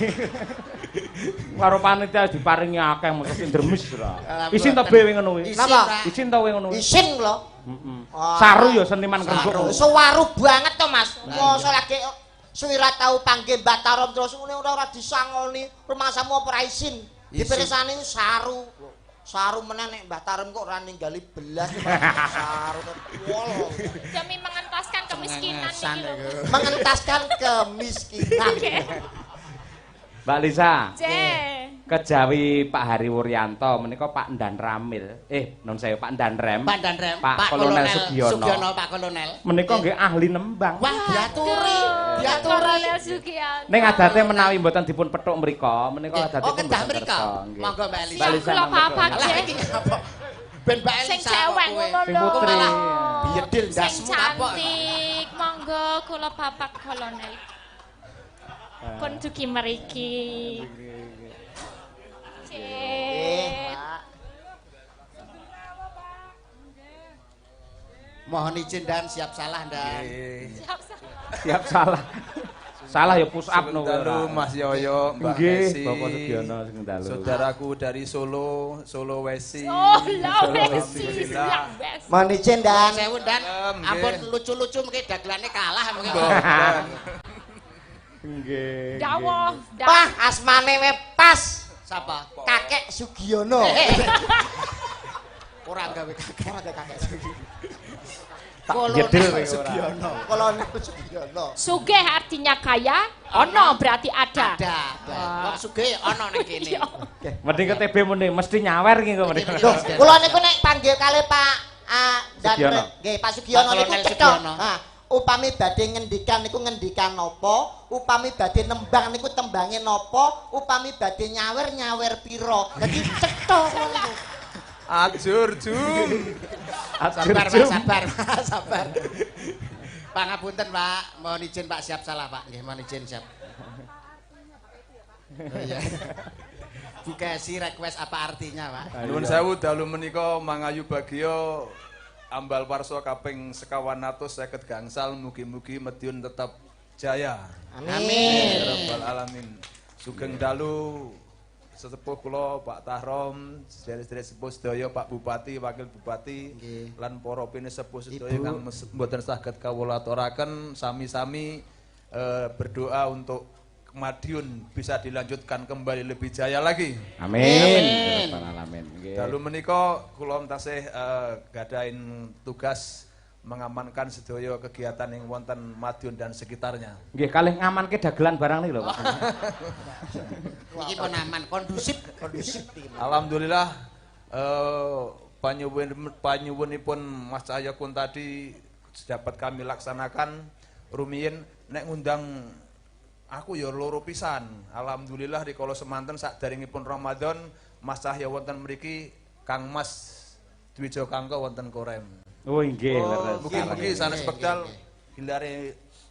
Karo panitia diparingi akeh mengko ndremes ra. Isin to bewe ngono kuwi. Napa? Isin to kowe ngono kuwi. Isin lho. Heeh. Saru ya seniman kerengkuk. Sewaru banget to Mas. Mosok lagi suwira tau panggih Mbak Tarom terus ngene ora disangoni rumangsamu apa ora isin. Dipirsani saru. Saru meneh nek Mbah Tarom kok ora ninggali belas saru wol. Demi mengentaskan kemiskinan iki lho. Mengentaskan kemiskinan. Mbak Lisa. C. Kejawi Pak Hari Wuryanto menika Pak Ndan Ramil. Non saya Pak Ndan Rem. Pak Dan Rem, Pak Kolonel Sugiono. Pak Kolonel. Menika nggih ahli nembang. Wah, diaturi. Kolonel Sugiono. Ning adate menawi mboten dipun pethuk mriku, menika adate Oh, kedah mboten mriko. kersa, nggih. Monggo Mbak Elisa. Mbak Elisa, Kula monggo. papak Lah iki apa? Ben Mbak Elisa. Sing cewek ngono Sing lho. putri. Biedil Sing ndasmu kapok. cantik. Monggo kula papak kolonel. Pun dugi mriki. Mohon izin dan siap salah dan. Siap salah. Salah ya push up no. Dalu Mas Yoyo, Mbak Nggih, Esi, Bapak Sugiono sing dalu. saudaraku dari Solo, Solo Wesi. Oh, lah Wesi. wesi siap wes. Mohon izin dan Sewu dan Nggih. ampun lucu-lucu mungkin dagelane kalah mungkin. Nggih. Dawuh, Wah, asmane we pas. Sapa? Kakek Sugiono. Ora gawe kakek. Ora kakek Sugiono. Jedil Kolonel kowe ora. Sugiono. Kolonel Sugiono. sugih artinya kaya, ono berarti ada. Ada. Wong sugih ana ning kene. Mending ke TB muni mesti nyawer iki kok mending. Loh, kula niku nek panggil kalih Pak Sugiono. nggih Pak Sugiono Pak niku Kolonel cetha. Sugiono. Nah, upami badhe ngendikan niku ngendikan napa, upami badhe nembang niku tembange napa, upami badhe nyawer pira. Dadi cetha kula niku. Ajur jum. Sabar, Pak, sabar, Pak, sabar. Pangapunten, Pak. Mohon izin, Pak, siap salah, Pak. Nggih, mohon izin, siap. Oh, iya. Bu Kesi request apa artinya, Pak? Nuwun sewu dalu menika mangayu bagya ambal warsa kaping 1250 gangsal mugi-mugi Madiun tetap jaya. Amin. Ya Rabbal alamin. Sugeng dalu sesepuh kula Pak Tahrom, sedherek sepuh sedaya Pak Bupati, Wakil Bupati lan para pinesepuh sedaya kang mboten saged kawula aturaken sami-sami berdoa untuk Madiun bisa dilanjutkan kembali lebih jaya lagi. Amin. Alamin. Nggih. Dalu menika kula tasih gadahin tugas mengamankan sedaya kegiatan yang wonten Madiun dan sekitarnya. Nggih, kalih ngamanke dagelan barang niki lho, Pak. Iki pun aman, kondusif. Alhamdulillah panyuwunipun Mas Cahyokun tadi dapat kami laksanakan rumiyin nek ngundang aku ya loro pisan. Alhamdulillah rikala semanten sakderengipun Ramadan Mas Cahyo wonten mriki Kang Mas Dwijo Kangko wonten Korem. Oh nggih, leres. Mugi-mugi sanes wekdal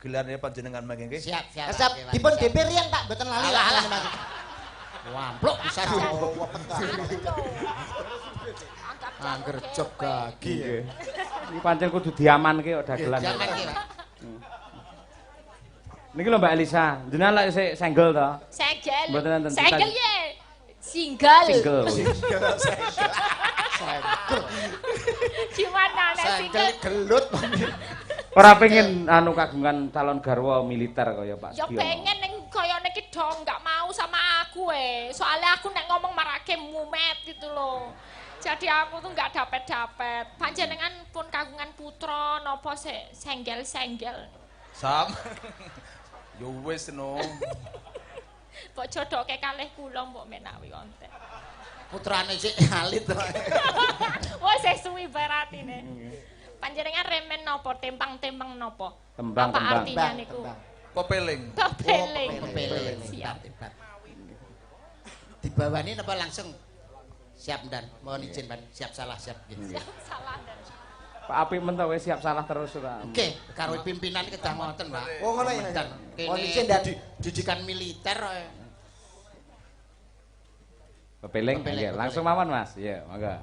gelarane panjenengan mangke nggih. Siap, siap. Asap dipun DP riyen Pak, mboten lali lah. Wampluk bisa angger job gagi. Nggih. Iki pancen kudu diamanke kok dagelan. Jangan iki, Pak. Niki lho Mbak Elisa, jenengan lek sik senggel to? Segel. Mboten enten Segel ye. Single. Single. Gimana nek single? Gelut. Ora pengen anu kagungan calon garwa militer kaya Pak Ya Sugiono. pengen ning kaya niki dong nggak mau sama aku Soalnya aku nek ngomong marake mumet gitu loh. Jadi aku tuh nggak dapet-dapet. Panjenengan pun kagungan putra napa senggel-senggel. Sam. Yo wis no. Kok jodoke kalih kula mbok menawi wonten. Putrane sik alit to. Wes suwi beratine. Panjenengan remen napa tempang-tempang napa? Tembang, Apa tembang. artinya niku? Pepeling. Pepeling. Pepeling. Siap. Hebat. Dibawani napa langsung? Siap dan mohon izin Pan, siap salah siap nggih. Siap salah dan. Pak apik men to wis siap salah terus ora. Nggih, karo pimpinan kedah ngoten, Pak. Oh ngono ya. Kene izin dan didikan militer. Kepeling nggih, langsung mawon Mas. Iya, monggo.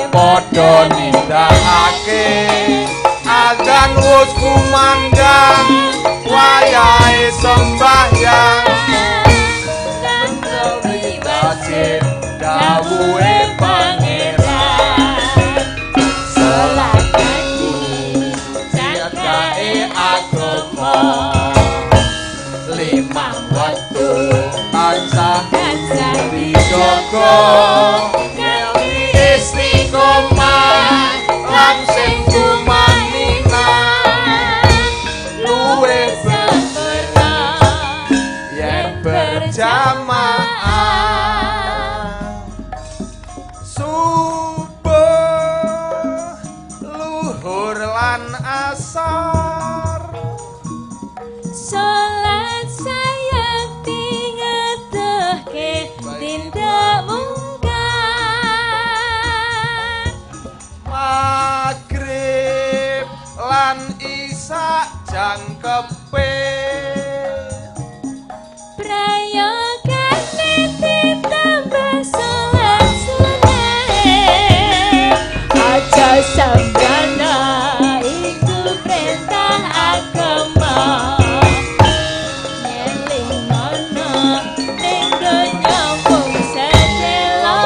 Padha nindakake adzan wus kumandang wayahe sembahyang wajib dawuhe pangeran salat kaji jagae agama limang wektu tansah dijaga istiqomah lan sing kumaningan luwih sempurna yen berjamaah subuh luhur lan asar salat sayakti ngetehke tindakmu Maghrib lan isak jangkepe prayogane ditambah salat sunah aja sambrana iku perintah agama ngelingono ning donya mung sedelo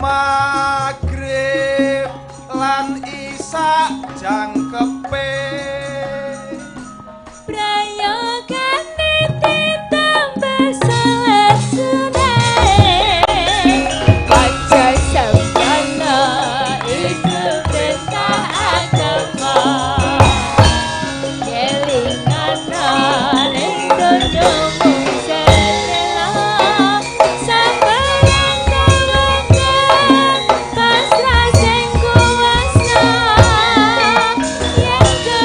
Maghrib lan isak jangkepe prayogane ditambah salat sunah aja sambrana iku perintah agama ngelingono ning donya mung sedelo sampeyan pasrah sing kuwasa yen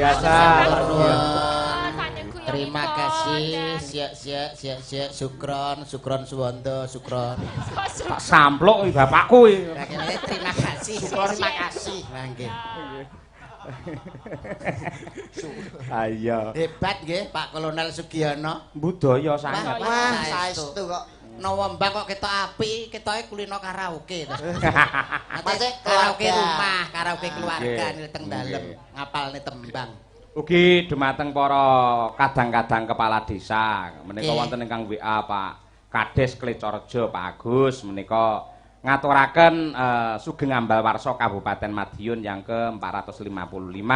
biasa. Terima kasih, siap, sukron suwondo, sukron. Tak sampluk bapakku iki. Terima kasih, terima kasih. Nggih. Ayo. Hebat nggih Pak Kolonel Sugiono. Budaya sangat. Wah, saestu kok. Nawambang kok ketok apik, ketoke kulino karaoke to. Masih Karaoke keluarga. rumah, karaoke keluarga Nggih. nil teng dalem, ngapalne tembang. Ugi dumateng para kadang-kadang kepala desa menika Nggih. wonten ingkang WA Pak Kades Klecorejo Pak Agus menika ngaturaken Sugeng Ambal Warsa Kabupaten Madiun yang ke-455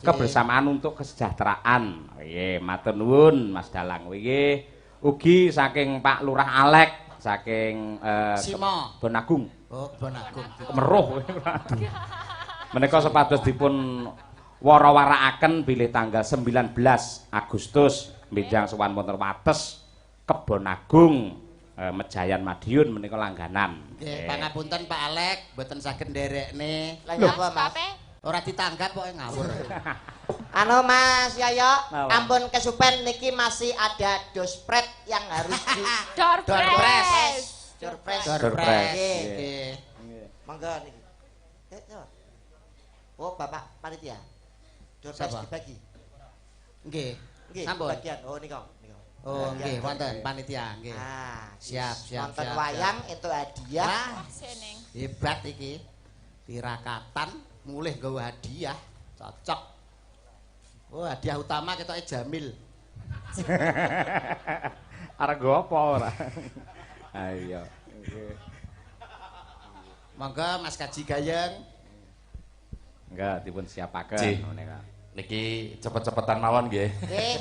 kebersamaan untuk kesejahteraan. Nggih, matur nuwun Mas Dalang. Nggih, ugi saking Pak Lurah Alek saking Simo. Bonagung. Oh, Bonagung. Meruh. Menika sepados dipun wara-warakaken bilih tanggal 19 Agustus benjang sowan wonten wates Kebon Agung Mejayan Madiun menika langganan. Nggih, pangapunten Pak Alek, mboten saged nderekne. Lah nyapa, Mas? Ora ditanggap kok ngawur. Anu Mas Yoyo, Napa? ampun kesupen niki masih ada dospret yang harus di Dorpres. Dorpres. Dorpres. Nggih. Nggih. Monggo niki. Coba. Oh, Bapak panitia. Dorpres Siapa? dibagi. Nggih. Nggih, Sampun. bagian. Oh, nika. Oh, nggih, Bagian. wonten panitia, nggih. Ah, Siap, siap, Nonton siap, wayang itu hadiah. Wah, Seneng. hebat iki. Tirakatan mulih nggawa hadiah. Cocok. Oh, hadiah utama ketoke Jamil. Arep nggo apa ora? Ayo. Nggih. Monggo Mas Kaji Gayeng. Enggak dipun siapaken Cih. menika. Niki cepet-cepetan mawon nggih. Nggih.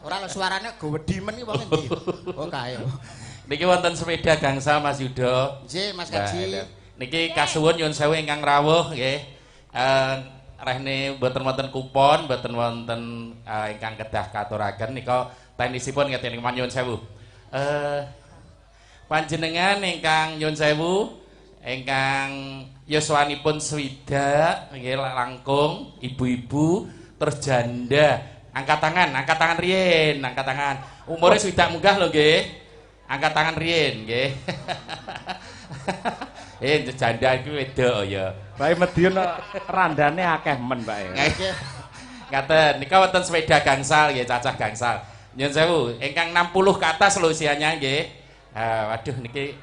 Ora lho suarane gowedimen iki wong endi? Oh, kae. Niki wonten sepeda gangsal Mas Yudo. Nggih, Mas Nah, Kaji. niki kasuwun nyuwun sewu ingkang rawuh nggih. Rehne mboten wonten kupon, mboten wonten ingkang kedah katuraken nika teknisipun ngeten niki nyuwun sewu. Panjenengan ingkang nyuwun sewu ingkang yuswanipun swidak nggih langkung ibu-ibu terus janda angkat tangan riyin angkat tangan umure swidak munggah lho nggih angkat tangan riyin nggih janda iki wedok ya Bae Madiun randane akeh men, Pak. ngaten nika wonten sepeda gangsal nggih cacah gangsal nyuwun sewu ingkang 60 ke atas lho usianya nggih waduh niki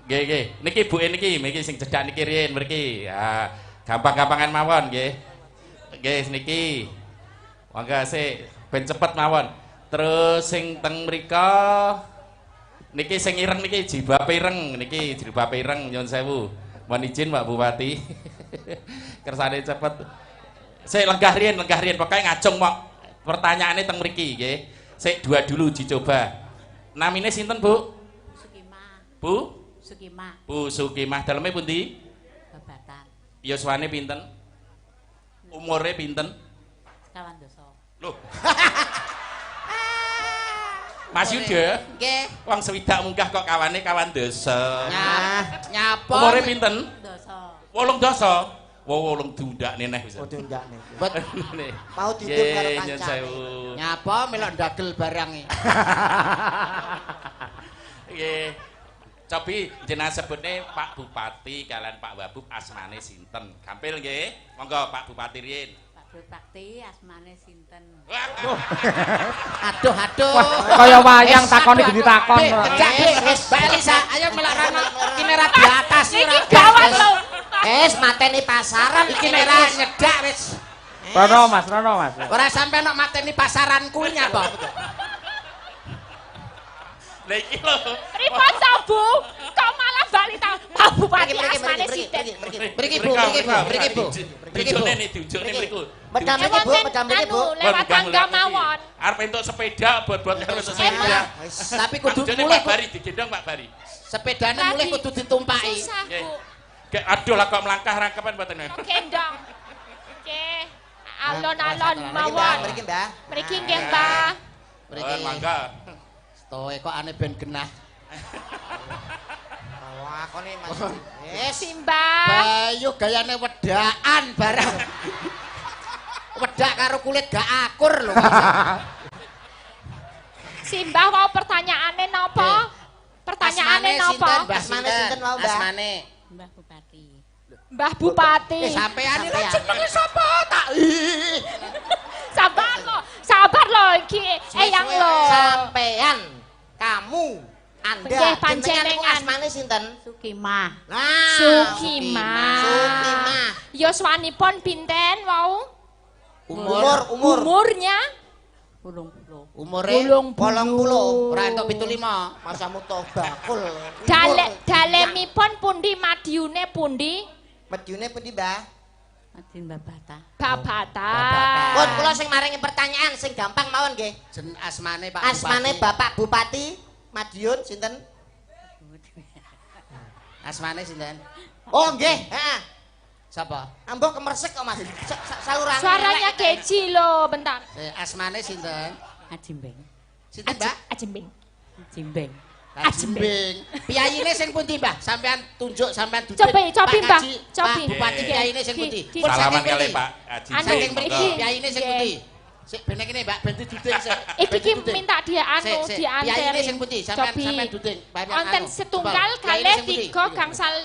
nggih niki ibuke niki sing cedhak niki riyin mriki gampang-gampangan mawon nggih niki monggo sik ben cepet mawon terus sing teng mrika niki sing ireng niki jilbabe ireng niki jilbabe ireng nyuwun sewu mohon izin Pak Bupati kersane cepet sik lenggah riyin pokoke ngajeng mok pertanyaane teng mriki nggih sik dua dulu dicoba namine sinten Bu Sukimah. Bu Sukimah. Bu Sukimah daleme pundi? Babatan. Yuswane pinten? Umure pinten? Sekawan dosa. Loh. Mas Yuda, Nggih. wong swidak munggah kok kawane kawan desa. Nyapa. Umure pinten? Dosa. 8 dosa. Wo 8 dundakne neh wis. Oh, diundak nih. Nih. Mau dihidup karo Nggih, nyun kancane. sewu. Nyapa melok ndagel barange. Nggih. Cobi jenengan sebutne Pak Bupati kalian Pak Wabub asmane sinten? Gampil nggih. Monggo Pak Bupati riyin. Pak Bakti asmane sinten? Aduh. Kaya wayang takoni geni takon. Kejak wis Mbak Elisa, ayo melok rono. Kene ra di atas Niki gawat lho. Mateni pasaran Iki nek ra nyedak wis. Rono Mas. Ora sampe nok mateni pasaran kuwi nyapa? Lah iki lho. Pripun to, Bu? Kok malah bali ta? Pak Bupati asmane sinten? Mriki Bu. Dijone mriku. Medam iki Bu, medam iki Bu. Lewat tangga mawon. Arep entuk sepeda buat karo sepeda. Tapi kudu Jane mulih Pak Bari digendong Pak Bari. sepedane mulih kudu ditumpaki. Susah, Nggih. Bu. Kayak aduh lah kok melangkah rangkepan mboten. Gendong. Nggih. Alon-alon mawon. Mriki Mbah. Mriki nggih, Mbah. Oh, mangga. Stoe kok ane ben genah. Wah, kone Mas. Wis Simbah. Bayu gayane wedaan barang. Wedak karo kulit gak akur lho. Simbah mau pertanyaane napa? Pertanyaane napa? Asmane sinten mau, Mbah? Asmane Mbah Bupati. Mbah Bupati. sampean iki jenenge sapa tak? Sabar lo iki eyang lo. Sampean, kamu, Anda, Nggih, jenengan panjenengan. niku asmane sinten? Sukimah. Nah, Sukimah. Sukimah. Yuswanipun pinten wau? Umurnya? 80. Umure 80. ora entuk 75. Masa mutoh bakul. Dalemipun pundi Madiune pundi? Medyune pundi, Mbah? Madin Babata. Babatan. Pun kula sing maringi pertanyaan sing gampang mawon nggih. Asmane Pak Asmane Bapak Bupati Madiun sinten? Asmane sinten? Oh nggih, heeh. Sapa? Ambo kemersek kok Mas. Saluran. Suaranya keji lo, bentar. Asmane sinten? Ajimbeng. Sinten, Mbak? Ajimbing. Jimbeng. Ajimbing. Piyayine sing pundi, Mbah? Sampean tunjuk sampean duduk. Cobi, Mbah. Pak Cobi. Bupati piyayine sing pundi? Pun Salaman saking kali pundi? Pak Haji. Saking Anu, mriki iki. piyayine sing Nggih. pundi? Sik ben kene, Mbak, ben duduk sik. Iki ki minta dia anu Piyayine sing dianterin. pundi? Sampean Cobi. duduk. Wonten setunggal kalih tiga gangsal.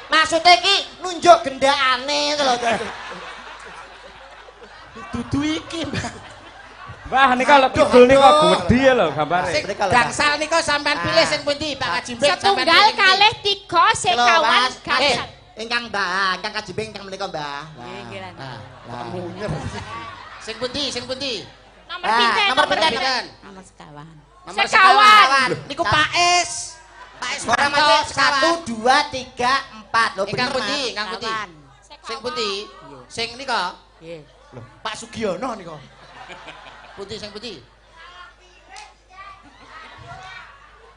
Maksudnya ki nunjuk gendakane to lho. Dudu iki, Mbah. Mbah nika lho kidul nika gedhi lho gambare. Sing gangsal nika sampean pilih sing pundi, Pak Kajimbing? Setunggal kalih tiga sekawan gangsal. Ingkang Mbah, ingkang Kajimbing ingkang menika Mbah. Nggih, Sing pundi? Sing pundi? Nomor pinten? nomor Nomor pinten? pinten? Nomor sekawan. Nomor Sekawan. Niku Pak Es. Pak Es Ora Marto macet 1 2 3 4 lho Ingkang bener. pundi? Mas. Ingkang pundi? Sekawan. Sing pundi? Sing nika. Nggih. Loh, Pak Sugiono nika. Pundi sing pundi?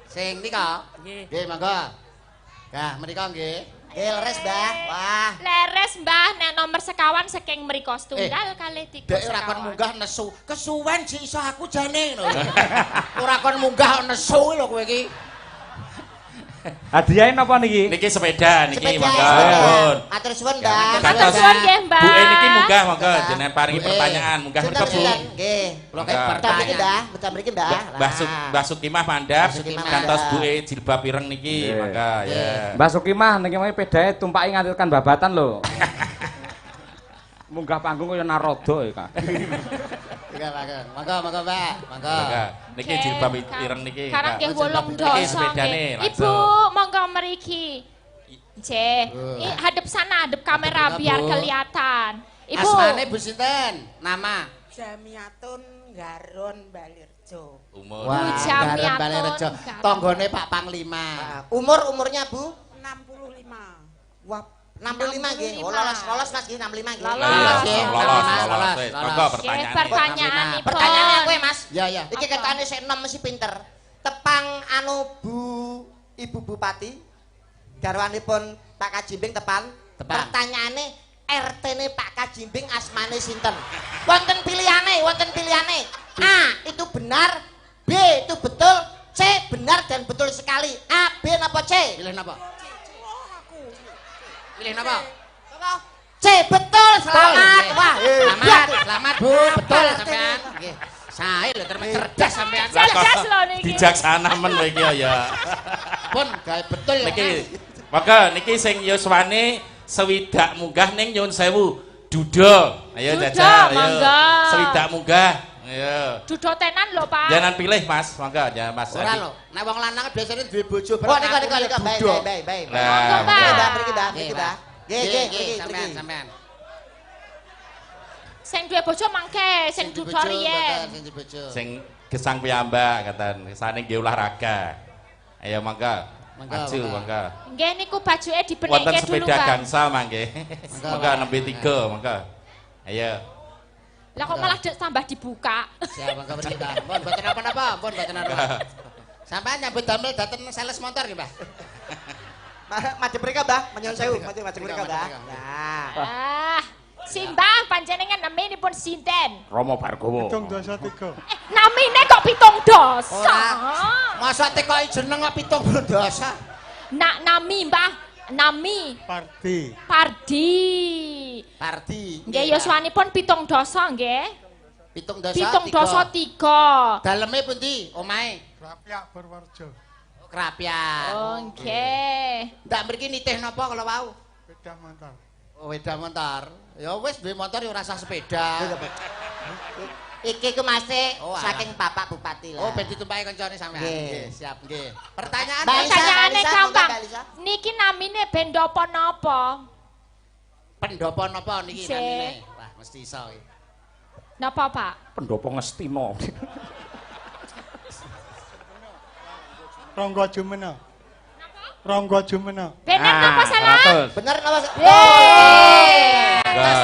Sing nika. Nggih. Nggih, monggo. Nah, menika nggih. Nggih leres Mbah. Wah. Leres Mbah, nek nomor sekawan saking mriko setunggal kalih tiga Dek ora kon sekawan. munggah nesu. Kesuwen sik iso aku jane ngono. Ora kon munggah nesu lho kowe iki. Hadiahe napa niki? Niki sepeda niki Sepeda, monggo. sepeda. Pun. Matur suwun Mbah. Matur suwun nggih Mbah. Bu niki munggah monggo Mbah. jenengan paringi Bu, pertanyaan munggah Sinten, mriko Bu. sinten? Nggih. Kula Monggo. kayak Betul mriki pertanyaan. Mbah, betul mriki Mbah. Mbah Sukimah mandap, Mbah Sukimah kantos mandap. buke jilbab ireng niki, Nggih. mangga ya. Mbah Sukimah niki mah pedae tumpaki nganti tekan babatan lho. Munggah panggung kaya Naroda ya, Kak. Enggak, monggo, monggo, Mbak. Monggo. Mangga. Niki jilbab ireng niki. Sekarang Mbak. nggih Jilbab wolong ireng. dosa Niki sepedane, nggih. langsung. Ibu, monggo mriki. Nggih. Hadap sana, hadap kamera Hadap, biar Bu. kelihatan. Ibu. Asmane Bu sinten? Nama. Jamiatun Garon Balirjo. Umur. Wah. Jamiatun Garam Balerejo. Garam. Tanggane Pak Panglima. Umurnya Bu 65. Wah 65 nggih. Oh lolos Mas nggih 65 nggih. Lolos. Lolos, nggih. Lolos, Lolos, lolos. Wis, lolos. monggo Nggih, pertanyaan. pertanyaanipun. Pertanyaane aku Mas. Ya, ya. Iki ketokane sik enom mesti pinter. Tepang anu Bu Ibu Bupati garwanipun Pak Kajimbing tepan. Tepan. Pertanyaane RT-ne Pak Kajimbing asmane sinten? Wonten pilihane, wonten pilihane. A itu benar, B itu betul, C benar dan betul sekali. A, B napa C? Pilih napa? Pilih napa? C betul, selamat. Nggih. Wah, Selamat, selamat Bu, betul sampean. Nggih. Sae lho terus cerdas sampean. Cerdas lho niki. Bijaksana men kowe iki ya. Pun gawe betul ya. Niki maka niki sing yuswane sewidak munggah ning nyun sewu duda. Ayo Duda, jajal ayo. monggo. Sewidak munggah. Ayo. Dudo tenan lho, Pak. Jangan pilih Mas, monggo ya Mas. Ora lho, nek wong lanang biasane duwe bojo Oh, nika baik. Nah, Monggo, Mbak. Mbak, mriki Mbak, mriki Mbak. Nggih, nggih, mriki, sampean, mriki. sampean. Sing duwe bojo mangke, sing dudo riyen. Sing duwe bojo. Sing gesang piyambak katan kesane nggih olahraga. Ayo monggo. Monggo, Maju monggo. monggo. Nggih niku bajuke Wonten dibenekke dulu, sepeda Pak. gangsal mangke. Monggo nembe 3 monggo. Ayo. Lah kok malah tambah dibuka. Siap, monggo mriki, Mbak. Pun mboten napa-napa, pun mboten napa. Sampean nyambut damel dateng sales motor nggih, Mbak. Madhep mriki Mbak, menyun sewu, madhep mriki Mbak. Mriki. Nah. Ah, Simbah panjenengan naminipun sinten? Romo Bargowo. Namine kok pitung dosa. Ora. Masa tekoki jeneng kok 70 dosa. Nak nami Mbah Nami. Pardi. Pardi. Pardi. Nggih yuswanipun 7 dosa nggih. 7 dosa. 7 dosa 3. Daleme pundi omahe? Krapyak Purworejo. Oh, Krapyak. Oh nggih. Ndak mriki nitih napa kalau wau? Sepeda motor. Oh, sepeda motor. Ya wis duwe motor ya ora usah sepeda. Iki ku Mas Oh, saking Bapak Bupati lah. Oh, ben ditumpaki kancane sampean. Nggih. Siap, nggih. Pertanyaan Pertanyaane Mbak gampang. Lisa. Niki namine bendapa napa? pendopo napa niki Sik. namine? Wah, mesti iso iki. Napa, Pak? Pendopo Ngastina. Ronggo Jumena. Ronggo Jumena. Bener napa salah? Bener napa? Enggak,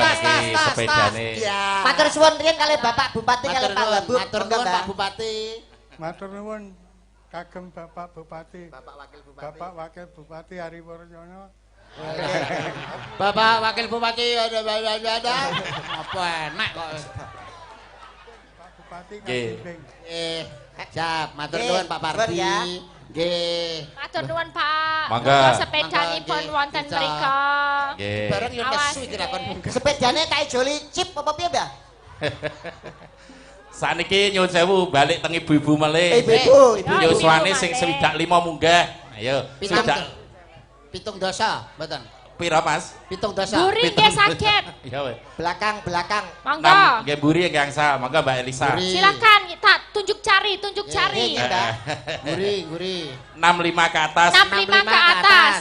sepedane. Matur suwun riyen kali Bapak Bupati kali Pak Wabub. Matur nuwun Pak Bupati. Matur nuwun kagem Bapak Bupati. Bapak Wakil Bupati. Bapak Wakil Bupati Ari Purwono. Bapak Wakil Bupati ada apa enak kok. Pak Bupati Nggih. Kabimbing. Siap, matur Nggih, nuwun Pak Pardi. ya. Nggih. Matur nuwun, Pak. Mangga. Monggo sepedanipun Mangga, wonten nggih. mriku. Nggih. Bareng yo Awas, nesu iki ra kon munggah. Sepedane kae joli chip apa piye, Mbah? Saniki nyuwun sewu balik teng ibu-ibu melih. Ibu, ibu. Yuswane Ibu sing malih. 5 munggah. Ayo, Pitung swidak pitung dosa, mboten. pira, Mas? Pitung dosa. Buri nggih saged. Ya weh. Belakang. Monggo. Nggih mburi ingkang sah, monggo Mbak Elisa. Mburi. Silakan tak tunjuk cari. Nggih, Mbah. Guri. 65 ke atas. 65 ke atas.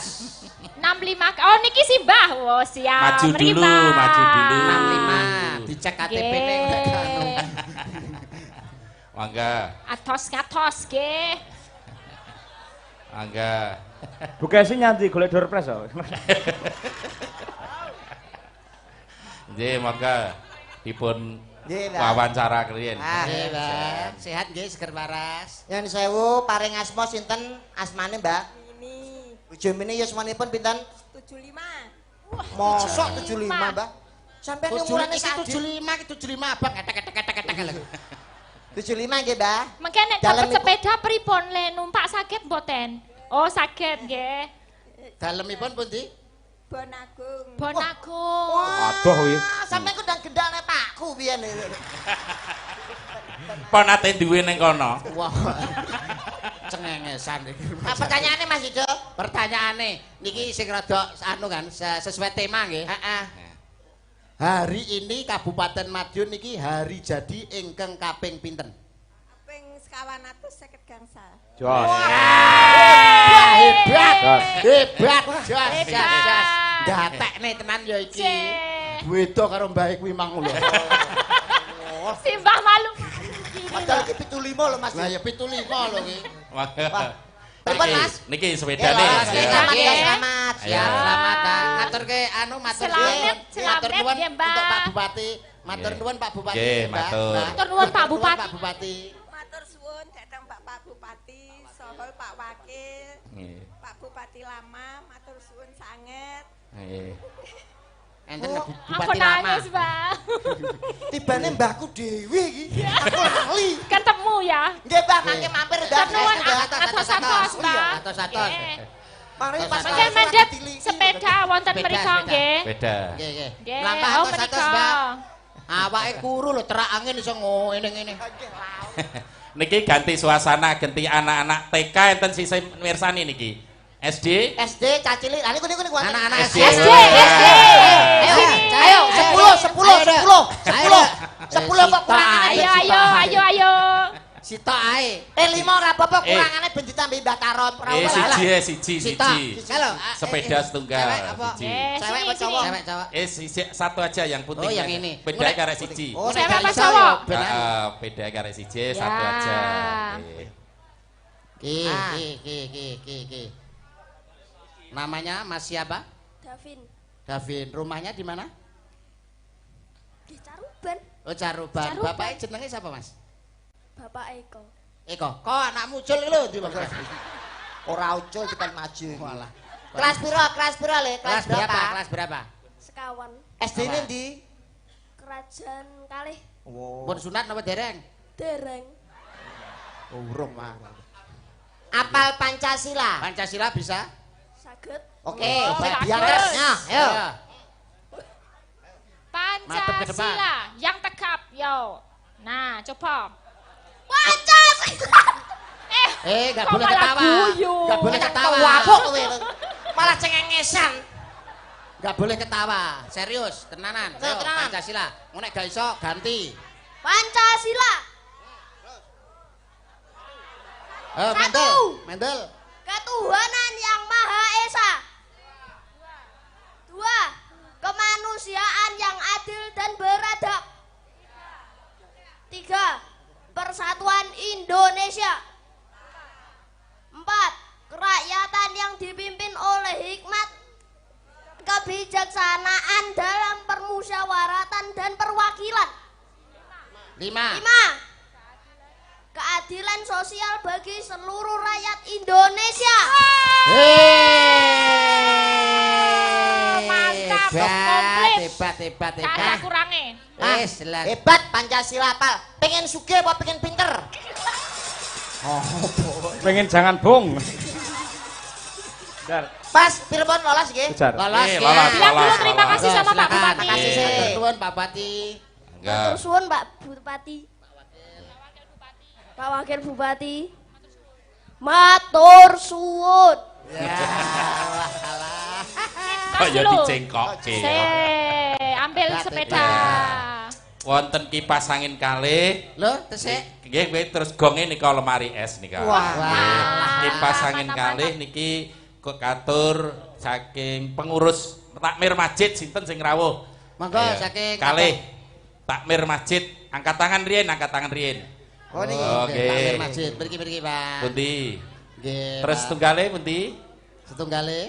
65 ke. Oh niki si Mbah. Oh siap. Maju dulu, Mripah. maju dulu. 65. Dicek KTP ning Nggih. anu. Mangga, Atos nggih. mangga. Bukesi nyanti golek door prize kok. Nggih, mangga dipun Nggih, Mbah. wawancara kalian. Nggih, Mbak. Sehat nggih, seger waras. Nyuwun sewu paring asma sinten asmane, Mbak? Ini Ujumine yuswanipun pinten? 75. Mosok 75, Mbak. Sampeyan umurane sak 75 ki 75 abang ketek lho. 75 nggih, Mbah. Mengke nek Dalem dapat iku- sepeda pripun le numpak saged mboten? Oh saged nggih. Dalemipun pundi? Bon Agung. Bon Agung. Adoh kuwi. Sampeyan ku ndang gendalne Pakku biyen. Apa nate duwe ning kono? Wah. Cengengesan iki. Nah, pertanyaane Mas Ijo. Pertanyaane niki sing rada anu kan sesuai tema nggih. Heeh. Hari ini Kabupaten Madiun niki hari jadi ingkang kaping pinten? Ping 150 gangsal. Jos. Wah, hebat. Jos. Hebat. Jos. Hebat. Gatekne tenan ya iki. Cek. Beda karo Mbah kuwi mang lho. Si Mbah malu. Padahal iki 75 lho, Mas. Lah ya 75 lho iki. Mangga. Pripun, Mas? Niki Ya, sepedane. selamat Nggih. ya, selamat. Ayo. Ya, selamat ngaturke anu matur Selamat, Matur selamat, nuwun ya, Mbak. untuk Pak Bupati. Matur Nggih. nuwun Pak Bupati. Nggih, Mbak. matur. Mbak. Matur nuwun, Pak Bupati. Pak Bupati. Matur suwun datang Bapak Bupati, saha Pak Wakil, Nggih. Pak Bupati lama, matur suwun sanget. Nggih. Enten Aku Bupati lama. nangis, Mbah. Tibane mbahku dhewe iki. Aku lali. Ketemu ya. Nggih, Mbah, mangke mampir Matur nuwun Mbah. atos-atos, Oh iya, Mbah. atos-atos. Nggih. Mari pas Mangke mendhet sepeda wonten Sepeda, mriku sepeda. nggih. Beda. Nggih, nggih. Nggih, Lampah oh atos-atos, menika. Mbak. Awake kuru lho, terak angin iso ngene-ngene. Niki ganti suasana, ganti anak-anak TK enten sisih mirsani niki. SD. SD cacilik. Lah niku Anak-anak SD. SD. Ayo 10 kok kurangane. Ayo. Sitok ae. 5 ora apa-apa kurangane ben ditambahi Mbah Karom. Ora Siji. Sitok. Halo. Sepeda setunggal. Cewek apa? Siji. Cewek apa Sini, cowok? sini. Cewek cowok. Sisi satu aja yang putih. Oh, yang ini. Beda karek siji. Oh, Cewek nek apa iso cowok? ya bener. Beda karek siji, Ya. satu aja. Ki. Namanya Mas siapa? Davin Davin. Rumahnya di mana? di Caruban, Oh, Caruban. Caruban. Bapaknya jenenge siapa, Mas? Bapak Eko. Eko. Kok anakmu ucul iki lho, ndi Mas? Ora ucul tekan maju. Walah. Kelas piro le? Kelas berapa? Kelas berapa? Sekawan SD-ne ndi? Kerajaan Kalih Pun sunat napa dereng? Dereng. Urung, Mas. Apal Pancasila. Pancasila bisa? Saged Oke, bagus. diangkatnya. Ayo. Pancasila yang tegap, yo. Nah, coba. Pancasila. Enggak kok boleh malah ketawa. guyu? Enggak boleh ketawa. Wabuk kowe. Malah cengengesan. Enggak boleh ketawa. Serius, tenanan. Ayo, Ayo, tenanan. Pancasila. Ngono nek gak iso ganti. Pancasila. Mendel, Mendel. Ketuhanan yang Maha Esa. 2. Kemanusiaan yang adil dan beradab. 3. Persatuan Indonesia. 4. Kerakyatan yang dipimpin oleh hikmat, kebijaksanaan dalam permusyawaratan dan perwakilan. 5. 5. Keadilan sosial bagi seluruh rakyat Indonesia. Mantap, komplit. Hebat. Ada kurangnya. Wis, jelas. Hebat Pancasila apal. Pengen sugih apa pengen pinter? Pengen jangan bong. Dar. Pas Pirbon lolos nggih. Ujar. Lolos, ya. Lolos. Bilang dulu terima kasih sama Pak Bupati. Terima kasih, Tuan Pak Bupati. Matur suwun Pak Bupati. Pak Wakil Bupati. Matur suwun. Ya, alah. Kok ya dicengkok, Ambil sepeda. Wonten kipas angin kalih. Lho, tesik. Nggih, kowe terus gonge nika lemari es nika. Wah. Kipas angin kalih niki kok katur saking pengurus takmir masjid sinten sing rawuh. Monggo Ayo. saking kalih takmir masjid angkat tangan riyen, angkat tangan riyen. Oh niki. Oke. Takmir masjid. Mriki, Pak. Pundi? Nggih. Terus Pak. tunggale pundi? Setunggale.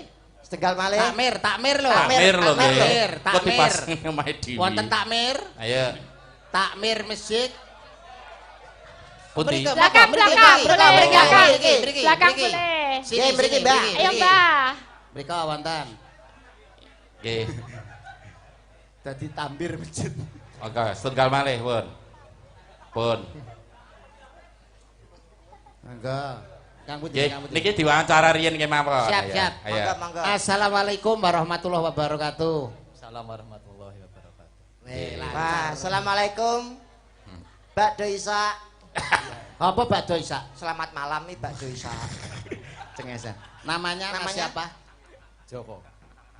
Setenggal malih. Takmir lho. Takmir lho nggih. Takmir, Kok takmir. dipasang omahe dhewe. Wonten takmir. Ayo. Takmir masjid. Pundi? Mriki, Belakang, mriki, belakang, mriki, boleh, mriki, belakang. mriki, mriki, Belakang mriki. boleh. Sini, Nggih, mriki, sini, Mbah. mriki, Ayo, mriki. Mbah. Mriki wonten. Nggih. Dadi tambir masjid. Oke, setunggal malih, pun. Pun. Monggo. Kang Pundi, Nggih, Kang Pundi. niki diwawancara riyen nggih mawon. Siap, Ayo, siap. Ayo. Monggo. Assalamualaikum warahmatullahi wabarakatuh. Assalamualaikum warahmatullahi wabarakatuh. Wah, assalamualaikum. Mbak Doisa. Apa Pak Doisa? Selamat malam nih Mbak Doisa. Cengesan. Namanya siapa? Joko.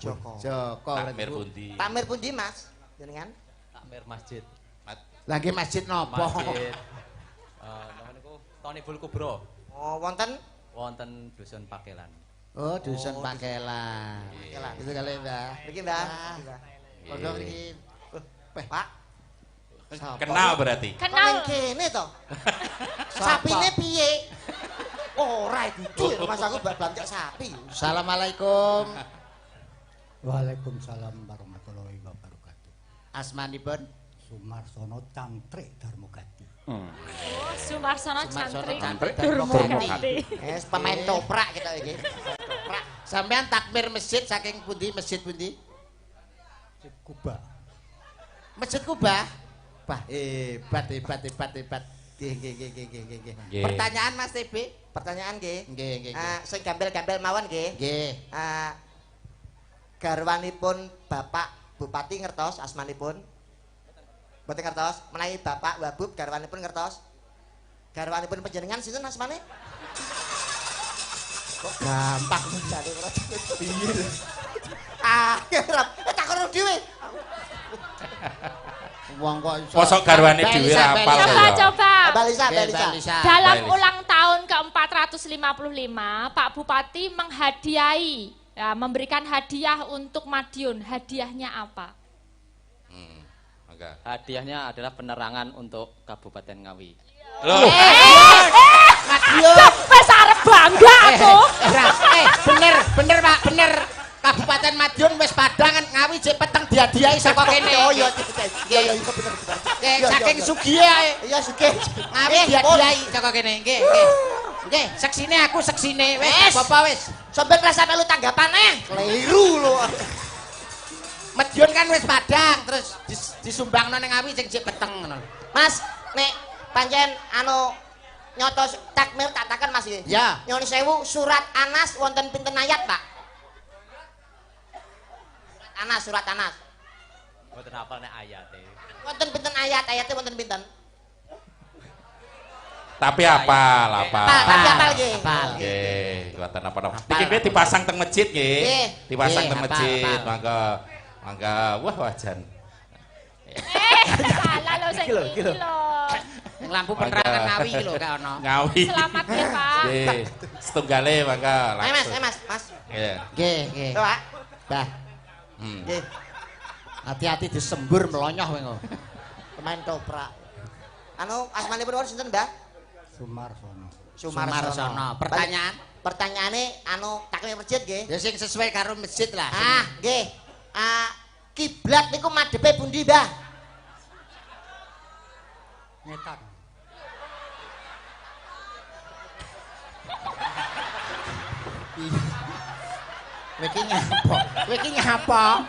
Joko. Joko. Takmir pundi? Takmir pundi Mas? Jenengan? Takmir masjid. Lagi masjid nopo? Masjid. Namanya niku Tonibul Kubro. Oh, wonten Wonten dusun Pakelan. Oh, dusun Pakelan. Pakelan. Itu kali, Mbah. Niki Mbak. Monggo mriki. Pak. Kenal berarti. Kenal kene to. Sapine piye? Ora itu Mas aku mbak belanja sapi. Assalamualaikum. Waalaikumsalam warahmatullahi wabarakatuh. Asmanipun Sumarsono Cantrik Darmogati. Sumarsono Cantrik Cantrik Darmogati. Wis pemain toprak kita iki. Toprak. Sampean takmir masjid saking pundi? Masjid pundi? Kuba. Masjid Kuba. Bah, hebat. Nggih. Nggih. Pertanyaan Mas TB? Pertanyaan nggih. Nggih. Sing gambel-gambel mawon nggih. Nggih. Garwanipun Bapak Bupati ngertos asmanipun? Mboten ngertos. Menawi Bapak Wabub garwanipun ngertos? Garwanipun panjenengan sinten asmane? Kok gampang menjadi ora. Piye? Kerep takon dhewe. Wong kok iso. Mosok garwane dhewe ra apal Coba. Balisa. Dalam ulang tahun ke-455, Pak Bupati menghadiahi, ya, memberikan hadiah untuk Madiun. Hadiahnya apa? Hadiahnya adalah penerangan untuk Kabupaten Ngawi. Loh, Madiun. Wes arep bangga aku. Bener Pak, bener. Kabupaten Madiun wis padangan Ngawi jek peteng diadiahi saka kene. Oh iya. Nggih. Nggih, saking sugih ae. Iya sugih. Ngawi diadiahi saka kene. Nggih, seksine aku seksine. Wis, apa wis. Sampai rasa melu tanggapane. Keliru lho. Madiun kan wis padang terus disumbangno ning Ngawi sing jek peteng ngono. Mas, nek pancen nyoto takmir tak takon Mas nggih. Ya. Nyuwun sewu surat Anas wonten pinten ayat, Pak? Anas, surat Anas. Mboten apal nek ayate. Wonten pinten ayat-ayate wonten pinten? Tapi apal. Tapi apal nggih. Nggih, mboten apa-apa. Niki kowe dipasang teng masjid nggih. Dipasang teng masjid, mangga wah wajan. Salah lho sing iki lho. Yang lampu penerangan Ngawi iki lho gak ono. Ngawi. Selamat ya, Pak. Nggih, setunggale mangga langsung. Mas. Nggih. Nggih. Pak. Bah. Nggih. Hati-hati disembur melonyoh kowe engko. Pemain toprak. Anu asmanipun wonten sinten, Mbah? Sumarsono. Pertanyaane anu takmir masjid nggih. Ya sing sesuai karo masjid lah. Nggih. Kiblat niku madhepe pundi, Mbah? Ngetan. Kowe iki nyapa?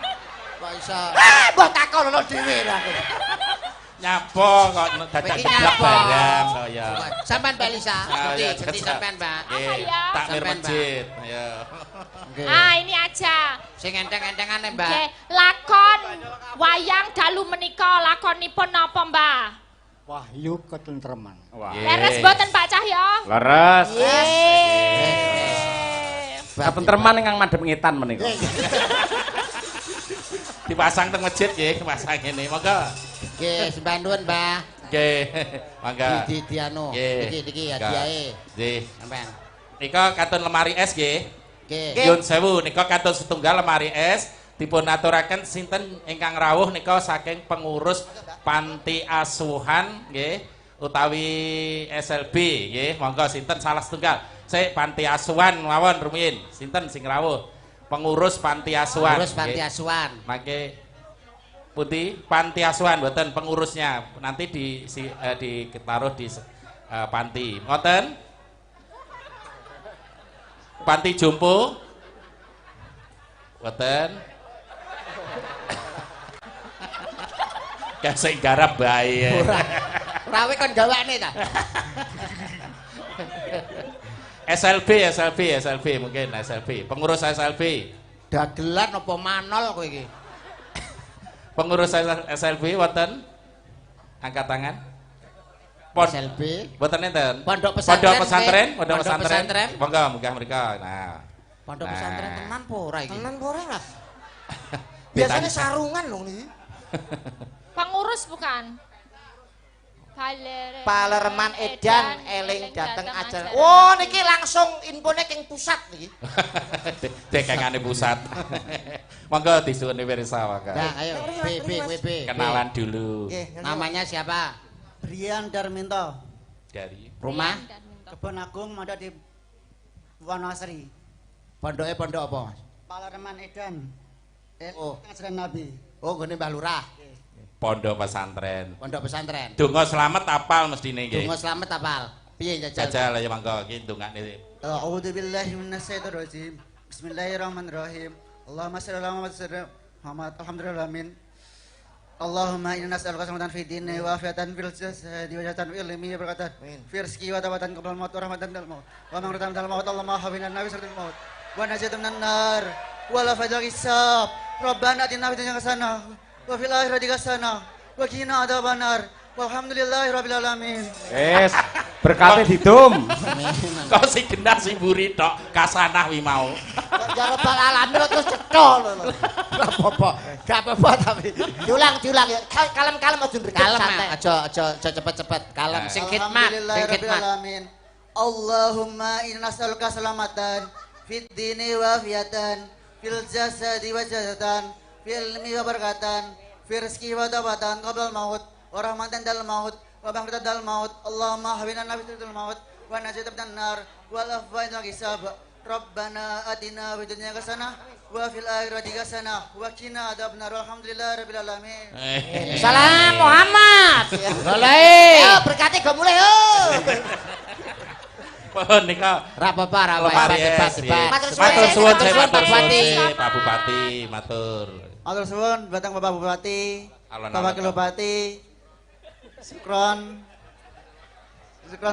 Kok iso? Mbah takonono dhewe lah. Nyapa kok dadak jeblak barang saya. Sampean Mbak Lisa, seperti sampean, Mbak. Nggih, takmir masjid. Ya. Ini aja. Sing enteng-entengan Mbak. Nggih, lakon wayang dalu menika lakonipun napa, Mbah? Wahyu ketentreman. Leres mboten Pak Cahyo? Leres. Ketentreman ingkang madhep ngetan menika. Dipasang teng masjid nggih, dipasang ngene. Monggo. Nggih, sembah nuwun, Mbah. Nggih, mangga. Di anu. Iki hadiahe. Nggih. Sampean. Nika katun lemari es nggih. Nggih. Nyun sewu nika katun setunggal lemari es dipun aturaken sinten ingkang rawuh nika saking pengurus panti asuhan nggih utawi SLB nggih. Monggo sinten salah setunggal. Sik panti asuhan mawon rumiyin. Sinten sing rawuh? Pengurus panti asuhan. Pengurus panti asuhan. Mangke putih panti asuhan mboten pengurusnya nanti ditaruh di panti. Ngoten? Panti jompo? Mboten. Kasih garap bae. Rawe kon gawane ta? SLB mungkin SLB. Pengurus SLB. Dagelan apa manol kowe iki? Pengurus SLB wonten? Angkat tangan. SLB. Mboten enten. Pondok pesantren. Pondok pesantren. Monggo munggah mrika. Nah. Pondok pesantren tenan apa ora iki? Tenan apa ora, Mas? Biasanya sarungan lho niki. Pengurus bukan? Palerman Edan eling dateng acara. Oh niki langsung infone king pusat niki. Dekengane pusat. Monggo disuwun pirsa monggo. Nah, ayo WB. Kenalan dulu. Namanya siapa? Brian Darminto. Dari Rumah? Kebon Agung ada di Wonosari. Pondoknya pondok apa, Mas? Palerman Edan. Oh, Ngajaran Nabi. Oh, gini Mbah Lurah. Pondok pesantren. Pondok pesantren. Donga selamat apal mestine nggih. Donga selamat apal. Piye jajal? Jajal ya monggo iki ndongakne. A'udzu billahi minasyaitonir rajim. Bismillahirrahmanirrahim. Allahumma shalli ala Muhammad. Alhamdulillahirabbil Allahumma inna nas'aluka salamatan fid dini wa afiatan fil jasadi wa jatan fil ilmi wa barakatan fi rizqi wa tawatan qabla al-maut wa rahmatan minal maut wa maghfiratan minal maut Allahumma hafizna nabi sallallahu maut wa najatan minan nar wa la fajal hisab rabbana atina fid dunya hasanah wa fil akhirati hasanah wa qina adzabannar walhamdulillahi rabbil alamin. Berkate didum. Kok sing genah sing mburi tok kasanah wi mau. Ya rabbal alamin terus cetho lho. Gak apa-apa tapi Diulang ya. Kalem-kalem aja kalem aja cepet-cepet. Kalem sing khidmat, sing khidmat. Allahumma inna nas'aluka salamatan fid dini wa afiatan fil jasadi wa jadatan fil ilmi wa barakatan fi rizqi wa tawatan qabla al-maut wa rahmatan dal maut wa barakatan dal maut Allahumma hawina nabi dal maut wa najatan minan nar wal afwan hisab Rabbana atina fid dunya hasanah wa fil akhirati hasanah wa qina adzabannar walhamdulillahi rabbil alamin. Salam Muhammad. Boleh. Yo berkati go mulai yo. Pohon nika ra apa-apa ra debat. Matur suwun Pak Bupati, matur. Matur suwun datang Bapak Bupati, Bapak Wakil Bupati. Sukron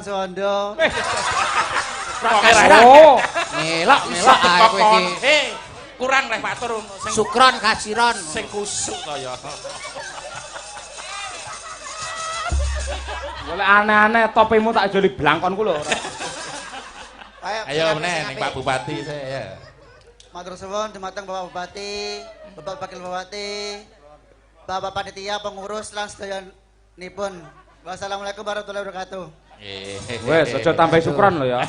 Suwondo. Oh, melak ae kowe iki. kurang leh matur sing Sukron kasiron. sing kusuk kaya. Oleh aneh-aneh topimu tak joli blangkon ku lho. Ayo meneh ning Pak Bupati saya. Matur suwun dumateng Bapak Bupati, Bapak Wakil Bupati, Bapak Panitia pengurus lan sedayanipun. Wassalamualaikum warahmatullahi wabarakatuh. Wes aja tambah sukron lho ya.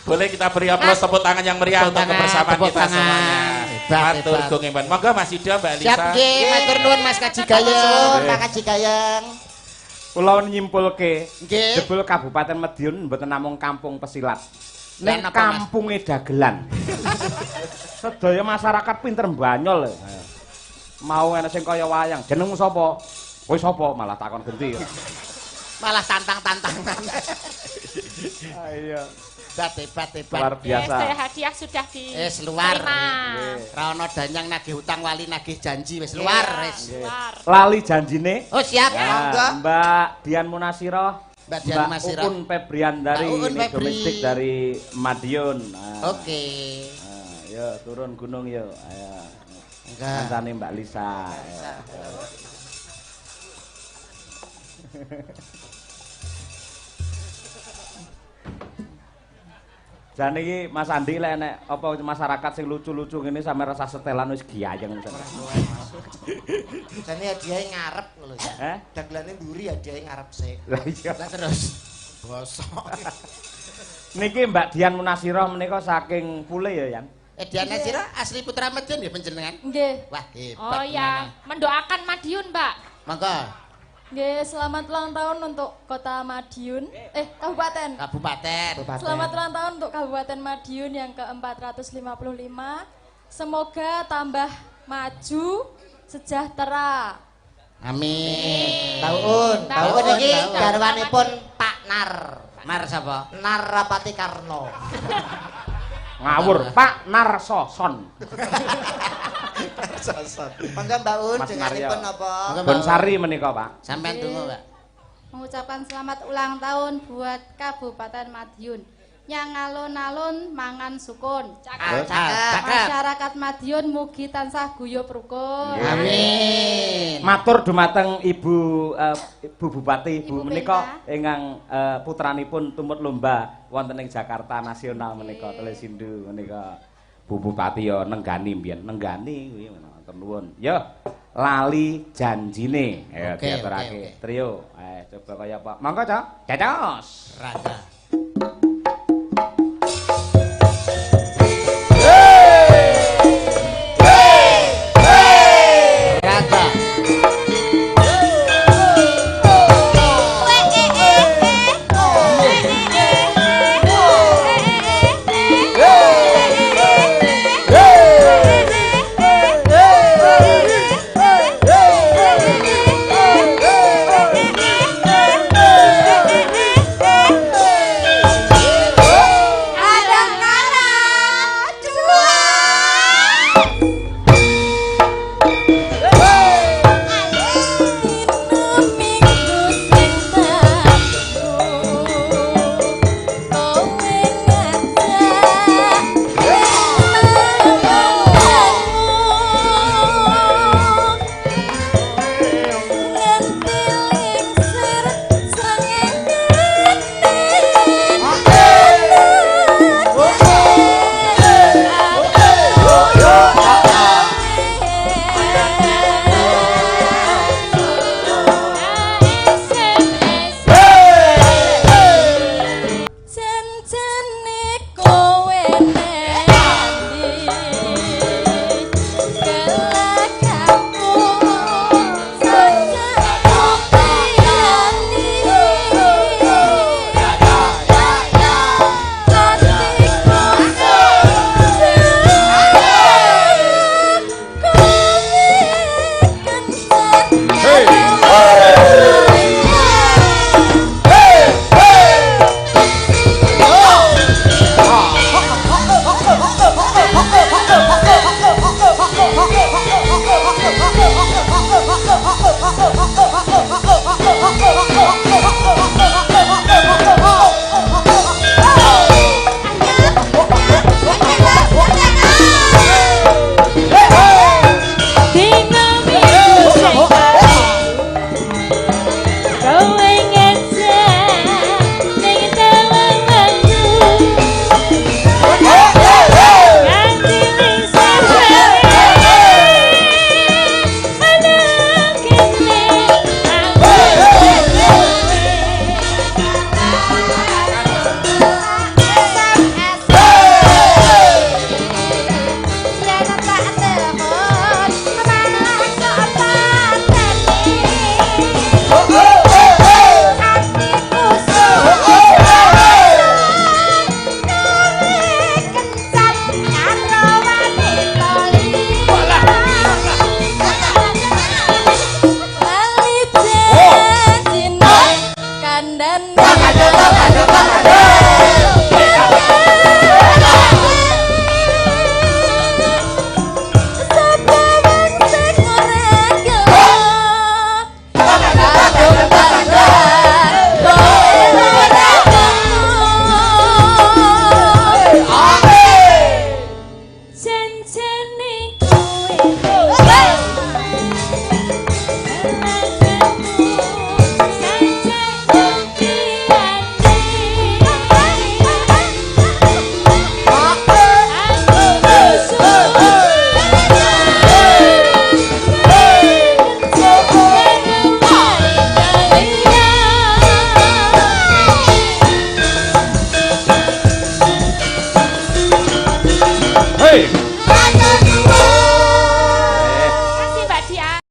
Boleh kita beri aplaus tepuk tangan yang meriah untuk kebersamaan kita semuanya. Matur gungeman. Monggo Mas Yuda, Mbak Lisa. Siap nggih, matur nuwun Mas Kaji Gayeng, Pak Kaji Gayeng. Kula nyimpulke, Nggih. jebul Kabupaten Madiun mboten namung kampung pesilat. Ning Lan apa, Mas? kampunge dagelan. Sedaya masyarakat pinter mbanyol. Mau ana sing kaya wayang, jenengmu sapa? Kowe sapa? Malah takon genti. Malah tantang-tantangan. Iya. Hebat. Luar biasa. Hadiah sudah di Luar. terima. Ra ono danyang nagih utang wali nagih janji wis luar wis. Luar. Lali janjine. Oh siap, Ya, monggo. Mbak Dian Munasirah, Mbak Dian Munasirah. Ukun Febrian dari Mbak Ukun ini Febri. domestik dari Madiun. Nah, Oke. nah, yo turun gunung yo. Ayo. Enggak. Kancane Mbak Lisa. Jane iki Mas Andi lek enek apa masyarakat sing lucu-lucu ngene sampe rasa setelan wis giyayeng. Jane hadiahe ngarep lho ya. Dagelane mburi hadiahe ngarep sik. Lah iya. Lah terus bosok. Niki Mbak Dian Munasirah menika saking Pule ya, Yan. Dian Nasira asli Putra Madiun ya panjenengan? Nggih. Wah, hebat. Oh ya, mendoakan Madiun, Mbak. Monggo. Nggih, selamat ulang tahun untuk Kota Madiun. Kabupaten. Kabupaten. Selamat ulang tahun untuk Kabupaten Madiun yang ke-455. Semoga tambah maju, sejahtera. Amin. Tahun iki garwanipun Pak Nar. Nar sapa? Narapati Karno. Ngawur, Pak Narsoson. Monggo Mbak Un Mas denganipun Mario. apa? Bonsari menika, Pak. Sampeyan tunggu, Mbak. Mengucapkan selamat ulang tahun buat Kabupaten Madiun. Yang alun-alun mangan sukun. Masyarakat Madiun mugi tansah guyub rukun. Amin. Matur dumateng Ibu Ibu Bupati, Ibu menika ingkang putranipun tumut lomba wonten ing Jakarta Nasional menika Telesindu menika. Bu Bupati ya nenggani mbiyen, nenggani kuwi matur nuwun. Ya, lali janjine. Ya diaturake. Trio. Coba kaya apa? Monggo, Cok. Cecos. Raga. Hei.